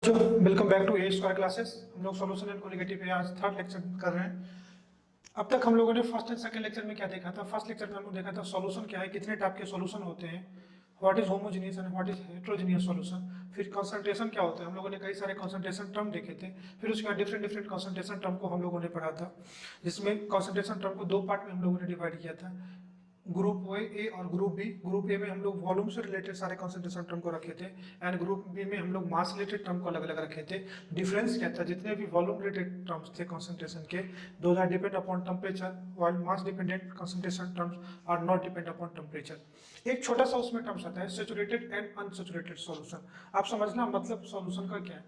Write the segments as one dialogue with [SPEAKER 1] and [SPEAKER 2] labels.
[SPEAKER 1] Welcome back to A square classes. हम लोग solution and colligative पे आज थर्ड लेक्चर कर रहे हैं। अब तक हम लोगों ने फर्स्ट एंड सेकंड लेक्चर में क्या देखा था? फर्स्ट लेक्चर में हम लोग देखा था सॉल्यूशन क्या है, कितने टाइप के सॉल्यूशन होते हैं, what is homogeneous and what is heterogeneous solution. फिर कंसंट्रेशन क्या होता है, हम लोगों ने कई सारे कंसंट्रेशन टर्म देखे थे। फिर उसके बाद डिफरेंट डिफरेंट कंसंट्रेशन टर्म को हम लोगों ने पढ़ा था, जिसमें कंसंट्रेशन टर्म को दो पार्ट में हम लोगों ने डिवाइड किया था, ग्रुप ए और ग्रुप बी। ग्रुप ए में हम लोग वॉल्यूम से रिलेटेड सारे कंसंट्रेशन टर्म को रखे थे एंड ग्रुप बी में हम लोग मास रिलेटेड टर्म को अलग अलग रखे थे। डिफरेंस क्या था? जितने भी वॉल्यूम रिलेटेड टर्म्स थे कंसंट्रेशन के, those are depend upon temperature, while mass dependent concentration terms are not depend upon temperature. एक छोटा सा उसमें टर्म्स आता है सैचुरेटेड एंड अनसैचुरेटेड सॉल्यूशन। आप समझना मतलब सॉल्यूशन का क्या है।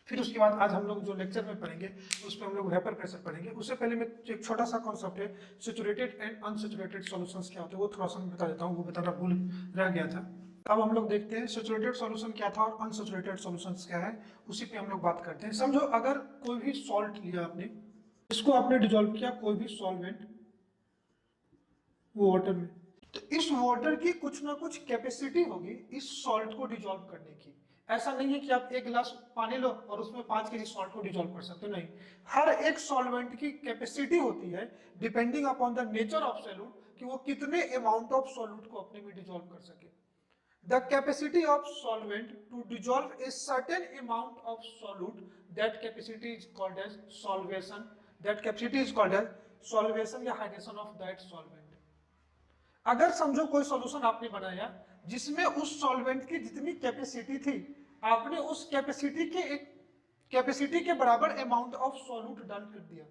[SPEAKER 1] फिर उसके बाद आज हम लोग जो लेक्चर में पढ़ेंगे उसमें हम लोग वेपर प्रेशर पढ़ेंगे। उससे पहले मैं एक छोटा सा कॉन्सेप्ट है सैचुरेटेड एंड अनसैचुरेटेड सॉल्यूशंस क्या होते हैं वो थोड़ा सा बता देता हूँ, वो बताना भूल रह गया था। अब हम लोग देखते हैं सैचुरेटेड सॉल्यूशन क्या था और अनसैचुरेटेड सॉल्यूशंस क्या है, उसी पे हम लोग बात करते हैं। समझो अगर कोई भी सॉल्ट लिया आपने, इसको आपने डिजोल्व किया कोई भी सॉल्वेंट वाटर में, तो इस वाटर की कुछ ना कुछ कैपेसिटी होगी इस सॉल्ट को डिजोल्व करने की। ऐसा नहीं है कि आप एक गिलास पानी लो और उसमें 5 केजी सॉल्ट को डिजोल्व कर सकते हो, नहीं। हर एक सॉल्वेंट की कैपेसिटी होती है depending upon the nature of solute कि वो कितने अमाउंट ऑफ सॉल्यूट को अपने में डिजोल्व कर सके। The capacity of solvent to dissolve a certain amount of solute, that capacity is called as solvation. That capacity is called as solvation या hydration of that solvent. अगर समझो कोई solution आपने बनाया जिसमें उस सॉल्वेंट की जितनी कैपेसिटी थी, आपने उस कैपेसिटी के बराबर अमाउंट ऑफ सॉल्यूट डाल कर दिया,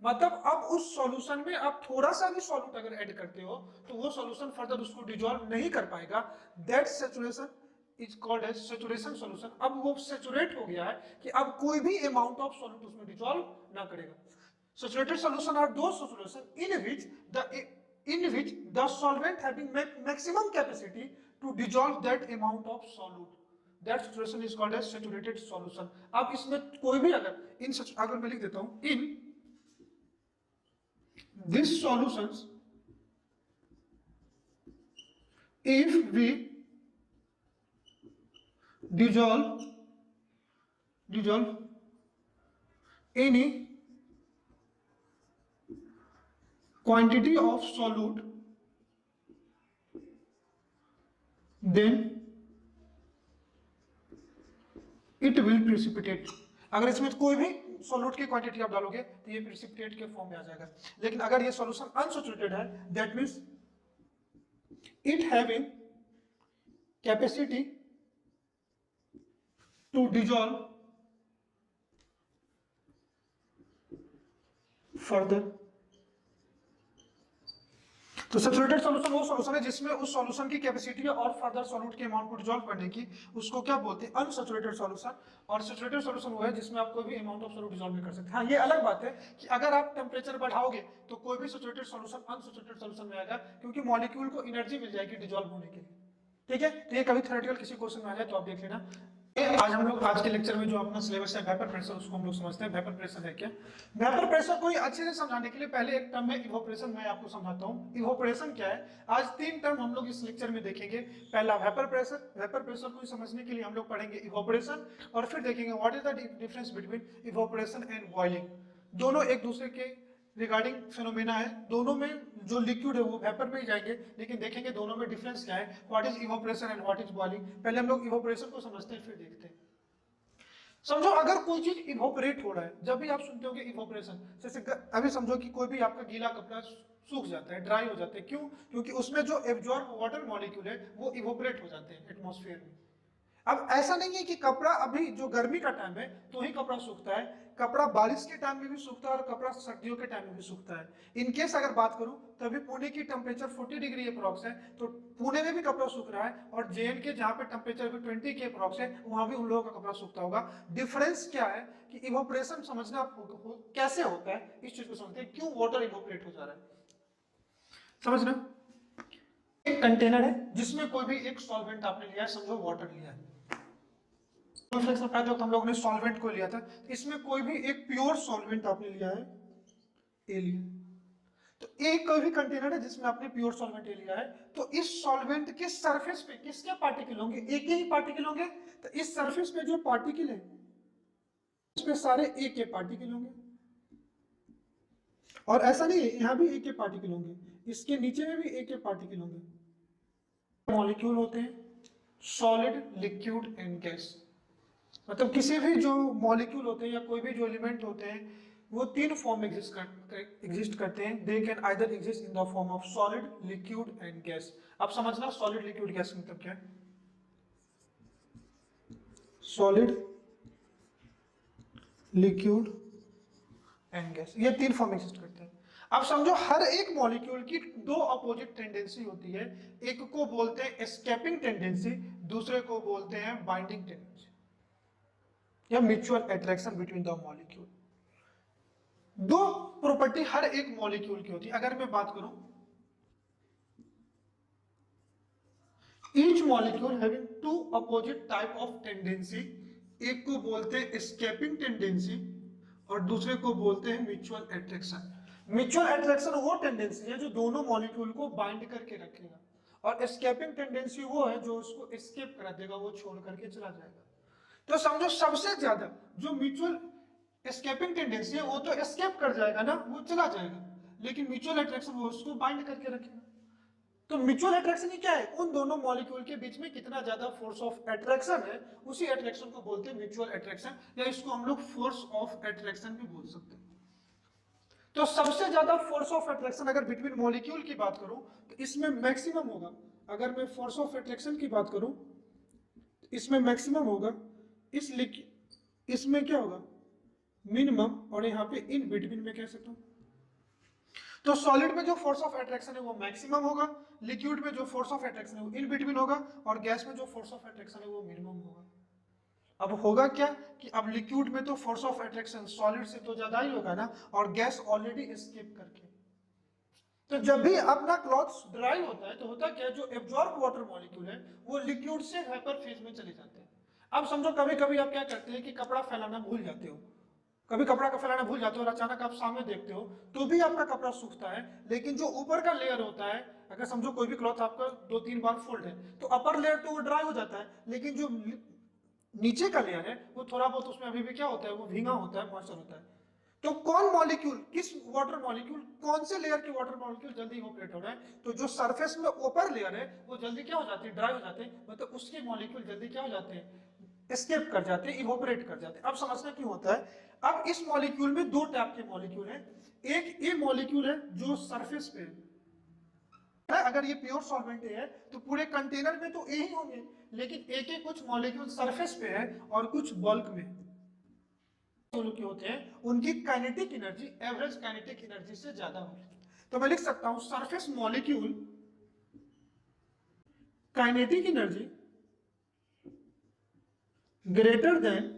[SPEAKER 1] मतलब अब उस सॉल्यूशन में आप थोड़ा सा भी सॉल्यूट अगर ऐड करते हो तो वो सॉल्यूशन फर्दर उसको डिसॉल्व नहीं कर पाएगा। That saturation is called as saturation solution. अब वो सैचुरेट हो गया है कि अब कोई भी अमाउंट ऑफ सॉल्यूट उसमें डिसॉल्व ना करेगा। Saturated solution are those solutions in which the solvent having maximum capacity to dissolve that amount of solute. That saturation is called as saturated solution. अब इसमें कोई भी अगर मैं लिख देता हूं in these solutions if we dissolve any quantity of solute, then it will precipitate. अगर इसमें कोई भी सॉल्यूट की क्वांटिटी आप डालोगे तो ये प्रेसिपिटेट के फॉर्म में आ जाएगा। लेकिन अगर ये सॉल्यूशन अनसैचुरेटेड है, that means it having capacity to dissolve further. तो सैचुरेटेड सॉल्यूशन वो सॉल्यूशन है जिसमें उस सॉल्यूशन की कैपेसिटी और फर्दर सॉल्यूट के अमाउंट को डिसॉल्व करने की, उसको क्या बोलते हैं? Unsaturated solution. और सैचुरेटेड सॉल्यूशन वो है जिसमें आप कोई भी अमाउंट ऑफ सॉल्यूट डिसॉल्व नहीं कर सकते। हाँ, ये अलग बात है कि अगर आप टेंपरेचर बढ़ाओगे तो कोई भी सैचुरेटेड सॉल्यूशन अनसैचुरेटेड सॉल्यूशन में आएगा, क्योंकि मॉलिक्यूल को एनर्जी मिल जाएगी डिसॉल्व होने के लिए। ठीक है, तो ये कभी थ्योरेटिकल किसी क्वेश्चन में आ जाए तो आप देख लेना। आज हम लोग आज के लेक्चर में जो अपना सिलेबस है वेपर प्रेशर, उसको हम लोग समझते हैं। वेपर प्रेशर है क्या? वेपर प्रेशर को अच्छे से समझाने के लिए पहले एक टर्म है इवोपरेशन, मैं आपको समझाता हूं इवोपरेशन क्या है। आज 3 टर्म हम लोग इस लेक्चर में देखेंगे। पहला वेपर प्रेशर, वेपर प्रेशर को समझने के लिए हम लोग पढ़ेंगे इवोपरेशन, और फिर देखेंगे what is the difference between evaporation and boiling. दोनों एक दूसरे के रिगार्डिंग फिनोमेना है, दोनों में जो लिक्विड है वो वेपर में ही जाएंगे, लेकिन देखेंगे दोनों में डिफरेंस क्या है, what is evaporation and what is boiling. पहले हम लोग इवोपरेशन को समझते हैं फिर देखते हैं। समझो अगर कोई चीज इवोपरेट हो रहा है, जब भी आप सुनते हो कि इवोपरेशन, जैसे अभी समझो कि कोई भी आपका गीला कपड़ा सूख जाता है, ड्राई हो जाता है, क्यों? क्योंकि उसमें जो एब्जॉर्ब वाटर मॉलिक्यूल है वो इवोपरेट हो जाते हैं एटमॉस्फेयर में। अब ऐसा नहीं है कि कपड़ा अभी जो गर्मी का टाइम है तो ही कपड़ा सूखता है, कपड़ा बारिश के टाइम में भी सूखता है और कपड़ा सर्दियों के टाइम में भी सूखता है। इनकेस अगर बात करूं तो अभी पुणे की टेम्परेचर 40 डिग्री अप्रॉक्स है, तो पुणे में भी कपड़ा सूख रहा है, और जेएन के जहां पे टेम्परेचर भी 20 के अप्रॉक्स है वहां भी उन लोगों का कपड़ा सूखता होगा। डिफरेंस क्या है कि इवोपरेशन समझना कैसे होता है, इस चीज को समझते हैं, क्यों वाटर इवोपरेट हो जा रहा है। समझना, एक कंटेनर है जिसमें कोई भी एक सॉल्वेंट आपने लिया है, समझो वाटर लिया है। फ्रैक्शन का जो हम लोगों ने सॉल्वेंट को लिया था, इसमें कोई भी एक प्योर सॉल्वेंट आपने लिया है, ए लिया। तो एक कोई भी कंटेनर है जिसमें आपने प्योर सॉल्वेंट ले लिया है, तो इस सॉल्वेंट के सरफेस पे किसके पार्टिकल होंगे? एक ही पार्टिकल होंगे। तो इस सरफेस पे जो पार्टिकल है इसमें सारे एक के पार्टिकल होंगे, और ऐसा नहीं है यहां भी एक के पार्टिकल होंगे, इसके नीचे में भी एक के पार्टिकल होंगे। मॉलिक्यूल होते हैं सॉलिड, लिक्विड एंड गैस। मतलब किसी भी जो मॉलिक्यूल होते हैं या कोई भी जो एलिमेंट होते हैं वो तीन फॉर्म में एग्जिस्ट करते हैं। They can either exist in the form of solid, liquid and gas. अब समझना सॉलिड, लिक्विड, गैस मतलब क्या है। सॉलिड, लिक्विड एंड गैस, ये तीन फॉर्म एग्जिस्ट करते हैं। अब समझो हर एक मॉलिक्यूल की दो अपोजिट टेंडेंसी होती है। एक को बोलते हैं एस्केपिंग टेंडेंसी, दूसरे को बोलते हैं बाइंडिंग टेंडेंसी या mutual attraction between the molecule. दो प्रॉपर्टी हर एक मॉलिक्यूल की होती है। अगर मैं बात करूं, each molecule having two opposite type of tendency, एक को बोलते हैं एस्केपिंग टेंडेंसी और दूसरे को बोलते हैं म्यूचुअल अट्रैक्शन। म्यूचुअल अट्रैक्शन वो टेंडेंसी है जो दोनों मॉलिक्यूल को बाइंड करके रखेगा, और एस्केपिंग टेंडेंसी वो है जो उसको एस्केप करा देगा, वो छोड़ करके चला जाएगा। तो समझो सबसे ज्यादा जो म्यूचुअल एस्केपिंग टेंडेंसी है वो तो एस्केप कर जाएगा ना, वो चला जाएगा, लेकिन म्यूचुअल अट्रैक्शन वो उसको बाइंड करके रखेगा। तो म्यूचुअल अट्रैक्शन ही क्या है? उन दोनों मॉलिक्यूल के बीच में कितना ज्यादा फोर्स ऑफ अट्रैक्शन है, उसी अट्रैक्शन को बोलते हैं म्यूचुअल अट्रैक्शन, या इसको हम लोग फोर्स ऑफ अट्रैक्शन भी बोल सकते हैं। तो सबसे ज्यादा फोर्स ऑफ अट्रैक्शन अगर बिटवीन मॉलिक्यूल की बात करूं तो इसमें मैक्सिमम होगा। अगर मैं फोर्स ऑफ अट्रैक्शन की बात करूं तो इसमें मैक्सिमम होगा, इसमें क्या होगा? मिनिमम, और यहाँ पे इन बिटवीन में कह सकता हूं। तो सॉलिड में जो फोर्स ऑफ अट्रैक्शन है वो मैक्सिमम होगा, लिक्विड में जो फोर्स ऑफ अट्रैक्शन है वो इन बिटवीन होगा, और गैस में जो फोर्स ऑफ अट्रैक्शन है वो मिनिमम होगा। अब होगा क्या कि अब लिक्विड में तो फोर्स ऑफ अट्रैक्शन सॉलिड से तो ज्यादा ही होगा ना, और गैस ऑलरेडी एस्केप करके। तो जब भी अपना क्लॉथ्स ड्राई होता है तो होता क्या है, जो एब्जॉर्ब वाटर मॉलिक्यूल है वो लिक्विड से वेपर फेज में चले जाते हैं। अब समझो कभी कभी आप क्या करते हैं कि कपड़ा फैलाना भूल जाते हो, कभी कपड़ा का फैलाना भूल जाते हो और अचानक आप सामने देखते हो तो भी आपका कपड़ा सूखता है, लेकिन जो ऊपर का लेयर होता है, अगर समझो कोई भी क्लॉथ आपका 2-3 बार फोल्ड है तो अपर लेयर तो वो ड्राई हो जाता है, लेकिन जो नीचे का लेयर है वो थोड़ा बहुत उसमें अभी भी क्या होता है, वो भींगा होता है, मॉइस्चर होता है। तो कौन मॉलिक्यूल, किस वाटर मॉलिक्यूल, कौन से लेयर के वाटर मॉलिक्यूल जल्दी इवोपरेट हो रहा है? तो जो सरफेस में ऊपर लेयर है वो जल्दी क्या हो जाती है, ड्राई हो जाते हैं, मतलब उसके मॉलिक्यूल जल्दी क्या हो जाते हैं, एस्केप कर जाते हैं, इवोपरेट कर जाते हैं। अब समझना क्यों होता है। अब इस मॉलिक्यूल में दो टाइप के मॉलिक्यूल हैं। एक ए मॉलिक्यूल है जो सरफेस पे है, अगर ये प्योर सॉल्वेंट है तो पूरे कंटेनर में तो ए ही होंगे, लेकिन ए के कुछ मॉलिक्यूल सरफेस पे है और कुछ बल्क में के होते हैं, उनकी kinetic energy average kinetic energy से ज्यादा होती है। तो मैं लिख सकता हूं surface molecule kinetic energy greater than,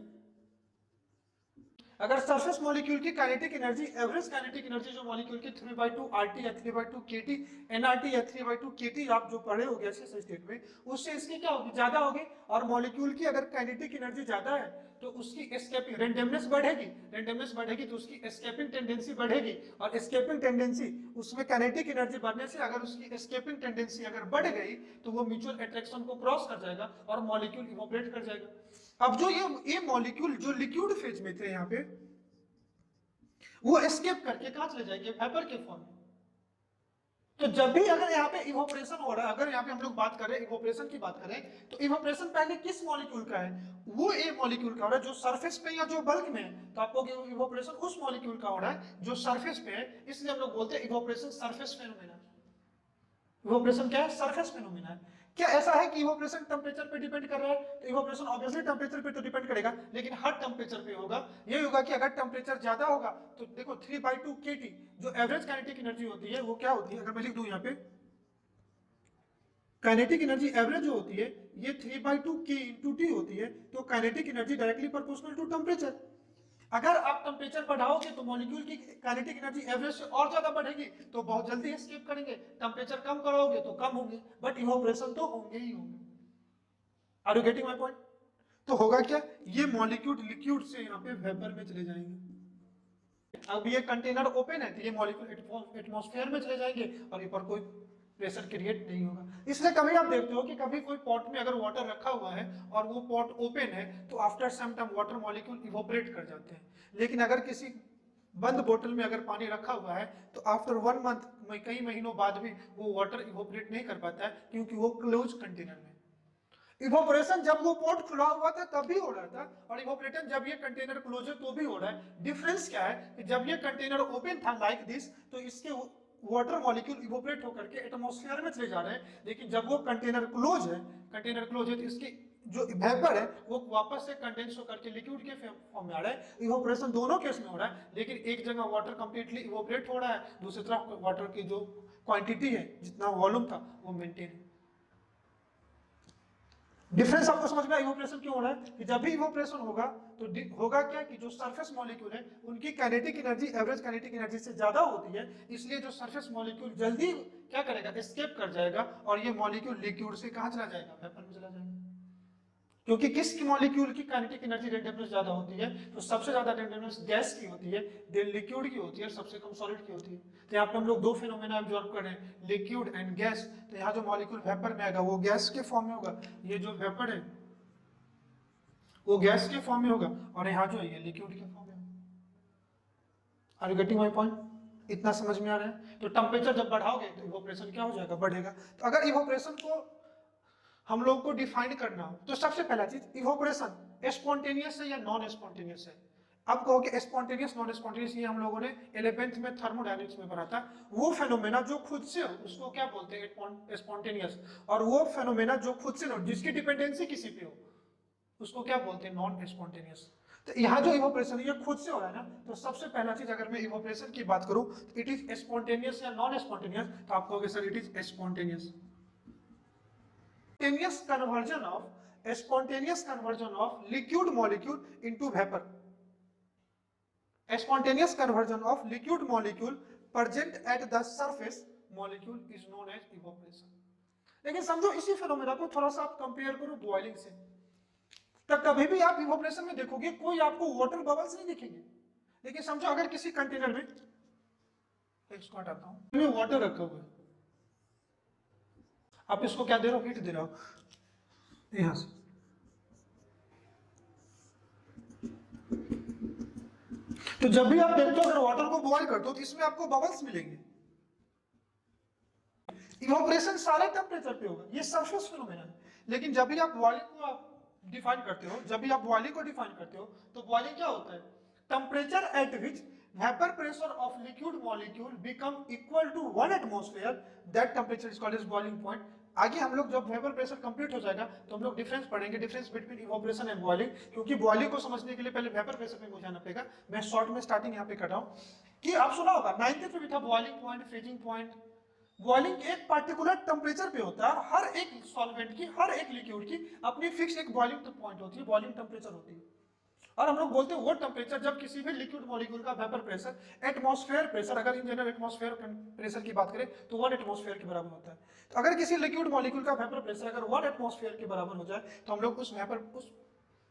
[SPEAKER 1] अगर सरफेस मॉलिक्यूल की kinetic energy average kinetic energy जो मॉलिक्यूल की 3/2 RT या 3/2 KT nRT या 3/2 KT आप जो पढ़े होगे ऐसे स्टेट में, उससे इसकी क्या होगी, ज्यादा होगी। और मॉलिक्यूल की अगर काइनेटिक एनर्जी ज्यादा है तो उसकी एस्केपिंग रेंडमनेस बढ़ेगी, रेंडमनेस बढ़ेगी तो उसकी एस्केपिंग टेंडेंसी बढ़ेगी, और एस्केपिंग टेंडेंसी उसमें काइनेटिक एनर्जी बढ़ने से अगर उसकी एस्केपिंग टेंडेंसी अगर बढ़ गई तो वो म्यूचुअल अट्रैक्शन को क्रॉस कर जाएगा और मॉलिक्यूल इवोपरेट कर जाएगा। अब जो ये मॉलिक्यूल जो लिक्विड फेज में थे यहाँ पे, वो एस्केप करके कहां चले जाएंगे, वेपर के फॉर्म में। तो जब भी अगर यहाँ पे इवोपरेशन हो रहा है, अगर यहाँ पे हम लोग बात करें इवोपरेशन की बात करें, तो इवोपरेशन पहले किस मॉलिक्यूल का है, वो ए मॉलिक्यूल का हो रहा है जो सरफेस पे या जो बल्क में है। तो आपको इवोपरेशन उस मॉलिक्यूल का हो रहा है जो सरफेस पे है, इसलिए हम लोग बोलते हैं इवोपरेशन सरफेस फेनोमेना। इवोपरेशन क्या है, सरफेस फेनोमेना है। क्या ऐसा है कि इवोपरेशन टेंपरेचर पे डिपेंड कर रहा है? तो इवोपरेशन ऑब्वियसली टेंपरेचर पे तो डिपेंड करेगा, लेकिन हर टेंपरेचर पे होगा। ये होगा कि अगर टेंपरेचर ज्यादा होगा तो देखो 3/2 KT जो एवरेज काइनेटिक एनर्जी होती है वो क्या होती है, अगर मैं लिख दूं यहाँ पे काइनेटिक एनर्जी एवरेज जो होती है ये 3/2 K × T होती है। तो kinetic energy directly proportional to temperature. अगर आप टेंपरेचर बढ़ाओगे तो मॉलिक्यूल की काइनेटिक एनर्जी एवरेज से और ज्यादा बढ़ेगी, तो बहुत जल्दी एस्केप करेंगे। टेंपरेचर कम कराओगे तो कम होंगे, बट इवोपरेशन तो होंगे ही होंगे। Are you getting my point? तो होगा क्या, ये मॉलिक्यूल लिक्विड से यहाँ पे वेपर में चले जाएंगे। अब ये कंटेनर ओपन है तो ये मॉलिक्यूल एटमॉस्फेयर में चले जाएंगे और ऊपर कोई प्रेशर क्रिएट नहीं होगा। इसलिए कभी आप देखते हो कि कभी कोई पॉट में अगर वाटर रखा हुआ है और वो पॉट ओपन है तो after some time water molecule evaporate कर जाते हैं, लेकिन अगर किसी बंद बोतल में अगर पानी रखा हुआ है तो आफ्टर 1 मंथ में कई महीनों बाद भी वो वाटर इवोपरेट नहीं कर पाता है, क्योंकि वो क्लोज कंटेनर में। इवोपरेशन जब वो पोर्ट खुला हुआ था तब भी हो रहा था, और इवोपरेशन जब ये कंटेनर क्लोज है तो भी हो रहा है। डिफरेंस क्या है कि जब ये कंटेनर ओपन था लाइक दिस तो इसके वाटर मॉलिक्यूल इवोपरेट होकर के एटमॉस्फेयर में चले जा रहे हैं, लेकिन जब वो कंटेनर क्लोज है तो इसकी जो वेपर है वो वापस से कंडेंस होकर के लिक्विड के फॉर्म में आ रहा है। इवोपरेशन दोनों केस में हो रहा है, लेकिन एक जगह वाटर कंप्लीटली इवोपरेट हो रहा है, दूसरी तरफ वाटर की जो क्वांटिटी है जितना वॉल्यूम था वो मेंटेन है। डिफरेंस आपको समझ में आया इवोपरेशन क्यों हो रहा है कि जब भी इवोपरेशन होगा तो होगा क्या कि जो सरफेस मॉलिक्यूल है उनकी kinetic energy average kinetic energy से ज्यादा होती है, इसलिए जो सरफेस मॉलिक्यूल जल्दी क्या करेगा, एस्केप कर जाएगा और ये मॉलिक्यूल लिक्विड से कहां चला जाएगा, वेपर में चला जाएगा। क्योंकि किस मॉलिक्यूल की काइनेटिक एनर्जी रेंडमनेस ज्यादा होती है, तो सबसे ज्यादा रेंडमनेस गैस की होती है, देन लिक्विड की होती है, सबसे कम सॉलिड की होती है। तो यहाँ पे हम लोग दो फिनोमेना ऑब्जर्व कर रहे हैं, लिक्विड एंड गैस। तो यहाँ जो मॉलिक्यूल वेपर में आएगा वो गैस के फॉर्म में होगा, ये जो वेपर है वो गैस के फॉर्म में होगा, और यहाँ जो है ये लिक्विड के फॉर्म में होगा। Are you getting my point? इतना समझ में आ रहा है? तो टेम्परेचर जब बढ़ाओगे तो इवोपरेशन क्या हो जाएगा, बढ़ेगा। तो अगर इवोपरेशन को हम लोग को डिफाइन करना हो तो सबसे पहला चीज इवोपरेशन स्पॉन्टेनियस है या नॉन स्पॉन्टेनियस है। अब कहोगे स्पॉन्टेनियस नॉन स्पॉन्टेनियस, ये हम लोगों ने 11th में थर्मोडायनेमिक्स में पढ़ा था। वो फेनोमेना जो खुद से हो उसको क्या बोलते हैं, स्पॉन्टेनियस, और वो फेनोमेना जो खुद से हो जिसकी डिपेंडेंसी किसी पे हो उसको क्या बोलते हैं, नॉन स्पॉन्टेनियस। तो यहाँ जो इवोपरेशन ये खुद से हो रहा है ना, तो सबसे पहला चीज अगर मैं इवोपरेशन की बात करूं तो इट इज स्पॉन्टेनियस या नॉन स्पॉन्टेनियस, तो आप कहोगे sir it is spontaneous. Spontaneous conversion of liquid molecule into vapor. Spontaneous conversion of liquid molecule present at the surface molecule is known as evaporation. लेकिन समझो इसी फिनोमेना को थोड़ा सा आप कंपेयर करो बॉइलिंग से, तो कभी भी आप इवोपरेशन में देखोगे कोई आपको वाटर बबल्स नहीं दिखेंगे। लेकिन समझो अगर किसी कंटेनर में, इसको हटाता हूं, में वाटर रखा हुआ है, आप इसको क्या दे रहे हो, हीट दे रहे हो यहां से, तो जब भी आप देखते हो अगर वाटर को बॉईल करते हो तो इसमें आपको बबल्स मिलेंगे। इवोपरेशन सारे टेम्परेचर पे होगा, ये सरफेस फिनोमेना है। लेकिन जब भी आप बॉइलिंग को डिफाइन करते हो, जब भी आप बॉइलिंग को डिफाइन करते हो तो बॉइलिंग क्या होता है, temperature at which vapour pressure of liquid molecule become equal to 1 atmosphere, that temperature is called as boiling point. आगे हम लोग जब वेपर प्रेशर कंप्लीट हो जाएगा तो हम लोग डिफरेंस पढ़ेंगे, difference between evaporation and boiling, क्योंकि बॉइलिंग को समझने के लिए पहले वेपर प्रेशर पे जाना पड़ेगा। मैं शॉर्ट में स्टार्टिंग यहाँ पे कर रहा हूँ कि आप सुना होगा 9th में भी था boiling point, freezing point. Boiling एक पर्टिकुलर टेम्परेचर पे होता है और हर एक सॉल्वेंट की, हर एक लिक्विड की अपनी फिक्स एक बॉइलिंग पॉइंट होती है, बॉइलिंग टेम्परेचर होती है। और हम लोग बोलते हैं वो टेम्परेचर जब किसी भी लिक्विड मॉलिक्यूल का वेपर प्रेशर एटमॉस्फेयर प्रेशर, अगर इन जनरल एटमॉस्फेयर प्रेशर की बात करें तो 1 एटमॉस्फेयर के बराबर होता है। तो अगर किसी लिक्विड मॉलिक्यूल का वेपर प्रेशर अगर 1 एटमॉस्फेयर के बराबर हो जाए तो हम लोग उस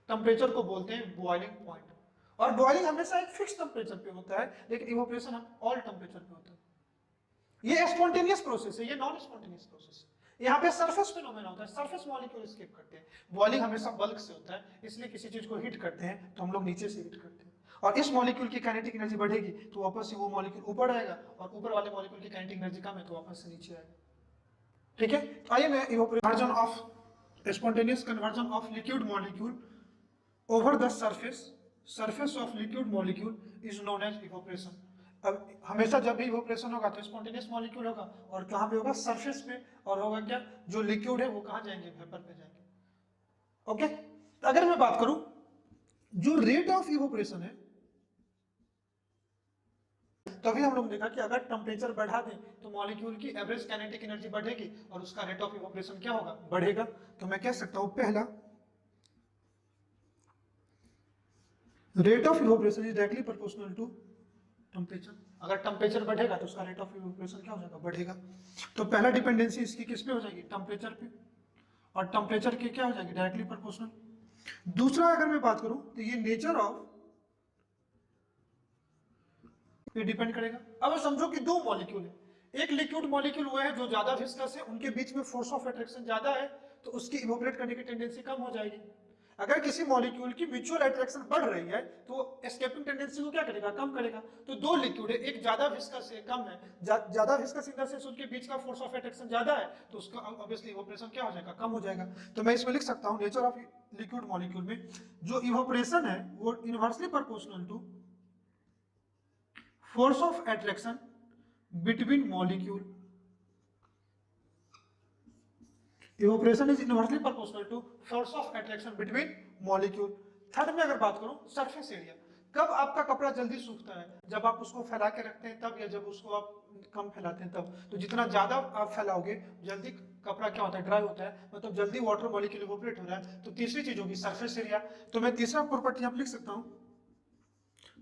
[SPEAKER 1] टेम्परेचर को बोलते हैं बॉइलिंग पॉइंट। और बॉइलिंग हमेशा एक फिक्स टेम्परेचर पे होता है, लेकिन इवोपरेशन ऑल टेम्परेचर पे होता है। ये स्पॉन्टेनियस प्रोसेस है, ये नॉन स्पॉन्टेनियस प्रोसेस है। यहाँ पे सरफेस फिनोमेना होता है, सरफेस मॉलिक्यूल एस्केप करते हैं। बॉइलिंग हमेशा बल्क से होता है, इसलिए किसी चीज को हीट करते हैं तो हम लोग नीचे से हीट करते हैं, और इस मॉलिक्यूल की काइनेटिक एनर्जी बढ़ेगी तो वापस से वो मॉलिक्यूल ऊपर आएगा, और ऊपर वाले मॉलिक्यूल की काइनेटिक एनर्जी कम है तो वापस से नीचे आएगा। ठीक है, तो आइए मैं evaporation of spontaneous conversion of liquid molecule over the surface of liquid molecule is known as evaporation. अब हमेशा जब भी इवोपरेशन होगा तो स्पॉन्टेनियस मॉलिक्यूल होगा, और कहां पे होगा, सरफेस पे, और होगा क्या, जो लिक्विड है वो कहां जाएंगे, वेपर पे जाएंगे। ओके, तो अगर मैं बात करूं जो रेट ऑफ इवोपरेशन है, तभी हम लोग ने देखा कि अगर टेम्परेचर बढ़ा दें तो मॉलिक्यूल की एवरेज काइनेटिक एनर्जी बढ़ेगी और उसका रेट ऑफ इवोपरेशन क्या होगा, बढ़ेगा। तो मैं कह सकता हूं पहला, rate of evaporation is directly proportional to temperature. अगर टेम्परेचर बढ़ेगा तो उसका रेट ऑफ इवोपरेशन क्या हो जाएगा, बढ़ेगा। तो पहला डिपेंडेंसी इसकी किस पे हो जाएगी, टेम्परेचर पे, और टेम्परेचर की क्या हो जाएगी, डायरेक्टली प्रोपोर्शनल। दूसरा अगर मैं बात करूं तो ये नेचर ऑफ ये डिपेंड करेगा। अब समझो कि दो मॉलिक्यूल है, एक लिक्विड मॉलिक्यूल वो है जो ज्यादा विस्कस है, उनके बीच में फोर्स ऑफ अट्रैक्शन ज्यादा है, तो उसकी इवोपरेट करने की टेंडेंसी कम हो जाएगी। अगर किसी मॉलिक्यूल की म्यूचुअल अट्रैक्शन बढ़ रही है तो एस्केपिंग टेंडेंसी को क्या करेगा, कम करेगा। तो दो लिक्विड है, एक ज्यादा विस्कस है, कम है, ज्यादा विस्कस इन द सेंस उनके बीच का फोर्स ऑफ अट्रैक्शन ज्यादा है, तो उसका ऑब्वियसली इवोपरेशन क्या हो जाएगा, कम हो जाएगा। तो मैं इसमें लिख सकता हूं नेचर ऑफ लिक्विड मॉलिक्यूल में जो इवोपरेशन है वो inversely proportional to force of attraction between molecule. Evaporation is inversely proportional to force of attraction between molecule. Third में अगर बात करूं सरफेस एरिया, कब आपका कपड़ा जल्दी सूखता है, जब आप उसको फैला के रखते हैं तब, या जब उसको आप कम फैलाते हैं तब। तो जितना ज्यादा आप फैलाओगे जल्दी कपड़ा क्या होता है, ड्राई होता है, मतलब जल्दी वाटर मॉलिक्यूल इवोपरेट हो रहा है। तो तीसरी चीज होगी सरफेस एरिया। तो मैं तीसरा प्रॉपर्टी आप लिख सकता हूं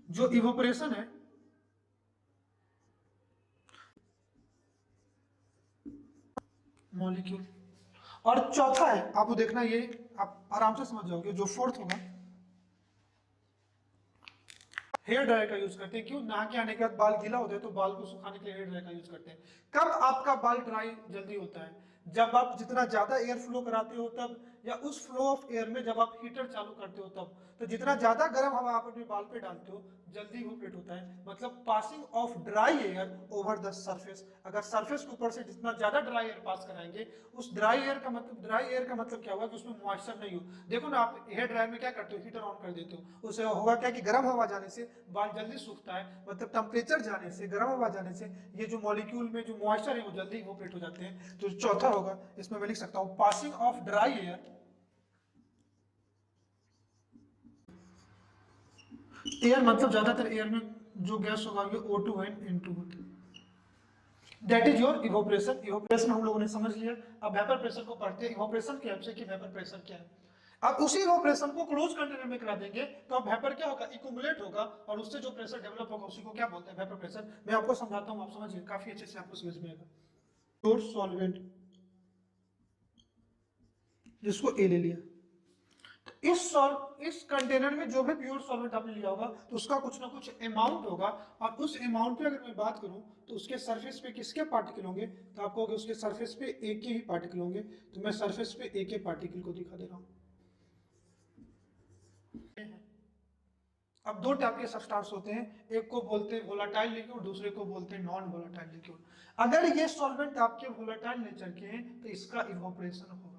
[SPEAKER 1] जो इवोपरेशन है मॉलिक्यूल। और चौथा है, आपको देखना ये आप आराम से समझ जाओगे, जो फोर्थ होगा हेयर ड्रायर का यूज करते हैं। क्यों, नहा के आने के बाद बाल गीला होता है तो बाल को सुखाने के लिए हेयर ड्रायर का यूज करते हैं। कब आपका बाल ड्राई जल्दी होता है, जब आप जितना ज्यादा एयर फ्लो कराते हो तब, या उस फ्लो ऑफ एयर में जब आप हीटर चालू करते हो तब। तो जितना ज्यादा गर्म हवा आप अपने बाल पे डालते हो जल्दी इवोपरेट होता है, मतलब passing of dry air over the surface. अगर सरफेस के ऊपर से जितना ज्यादा ड्राई एयर पास कराएंगे, उस ड्राई एयर का मतलब क्या होगा कि उसमें मॉइस्चर नहीं हो। देखो ना, आप हेयर ड्रायर में क्या करते हो, हीटर ऑन कर देते हो, उससे होगा क्या कि गर्म हवा जाने से बाल जल्दी सूखता है, मतलब टेम्परेचर जाने से, गर्म हवा जाने से ये जो मॉलिक्यूल में जो मॉइस्चर है वो जल्दी इवोपरेट हो जाते हैं। तो चौथा होगा, इसमें मैं लिख सकता हूं passing of dry air, air मतलब ज्यादातर एयर में जो गैस होगा ये O2 एंड N2 होते हैं। That is your evaporation. Evaporation हम लोगों ने समझ लिया। अब वेपर प्रेशर को पढ़ते हैं, इवोपरेशन के हेल्प से कि वेपर प्रेशर क्या है। अब उसी इवोपरेशन को क्लोज कंटेनर में करा देंगे तो अब वेपर क्या होगा, इक्युमुलेट होगा, और उससे जो प्रेशर डेवलप होगा उसी को क्या बोलते हैं, वेपर प्रेशर। मैं आपको समझाता हूं, आप समझिए, काफी अच्छे से आपको समझ में आएगा। प्योर सॉल्वेंट, जिसको ए ले लिया, इस कंटेनर में जो भी प्योर सॉल्वेंट आपने लिया होगा तो उसका कुछ ना कुछ अमाउंट होगा, और उस अमाउंट पे अगर मैं बात करूं तो उसके सरफेस पे किसके पार्टिकल होंगे, तो आप कहोगे उसके सरफेस पे ए के ही पार्टिकल होंगे। तो मैं सरफेस पे ए के पार्टिकल को दिखा दे रहा हूं। अब दो टाइप के सब्सटेंस होते हैं, एक को बोलते हैं वोलेटाइल लिक्विड, दूसरे को बोलते हैं नॉन वोलेटाइल लिक्विड। अगर ये सॉल्वेंट आपके वोलेटाइल नेचर के हैं तो इसका इवोपरेशन होगा।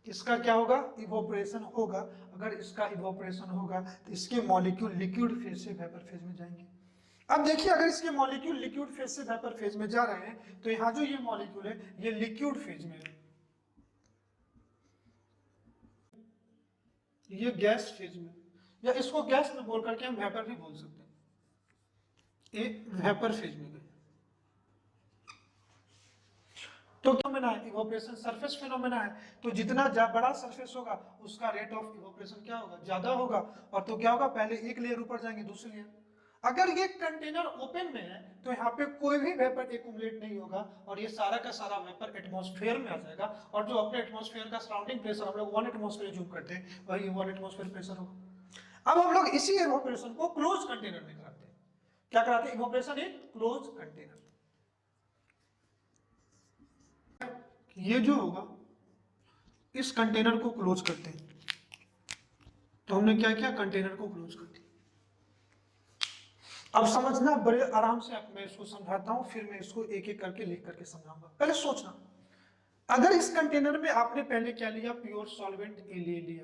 [SPEAKER 1] इसका क्या होगा, इवोपरेशन होगा। अगर इसका इवोपरेशन होगा तो इसके मॉलिक्यूल लिक्विड फेज से वेपर फेज में जाएंगे। अब देखिए, अगर इसके मॉलिक्यूल लिक्विड फेज से वेपर फेज में जा रहे हैं तो यहां जो ये मॉलिक्यूल है ये लिक्विड फेज में है, ये गैस फेज में, या इसको गैस में बोल करके हम वेपर भी बोल सकते हैं। ये वेपर फेज में गए तो फिनोमेना है इवोपरेशन, सरफेस फिनोमेना है। तो जितना बड़ा सरफेस होगा उसका रेट ऑफ इवोपरेशन क्या होगा, ज्यादा होगा। और तो क्या होगा, पहले एक लेयर ऊपर जाएंगे, दूसरी लेयर। अगर ये कंटेनर ओपन में है तो यहाँ पे कोई भी वेपर एक्युमुलेट नहीं होगा, और ये सारा का सारा वेपर एटमॉस्फेयर में आ जाएगा। और जो अपने एटमॉस्फेयर का सराउंडिंग प्रेशर हम लोग 1 एटमॉस्फेयर जूम करते हैं, वही 1 एटमॉस्फेयर प्रेशर होगा। अब हम लोग इसी इवोपरेशन को क्लोज कंटेनर में कराते हैं। क्या कराते हैं, इवोपरेशन इन क्लोज कंटेनर। ये जो होगा इस कंटेनर को क्लोज करते हैं। तो हमने क्या किया, कंटेनर को क्लोज कर दिया। अब समझना बड़े आराम से, मैं इसको समझाता हूं, फिर मैं इसको एक एक करके लिख करके समझाऊंगा। पहले सोचना, अगर इस कंटेनर में आपने पहले क्या लिया, प्योर सॉल्वेंट ए ले लिया,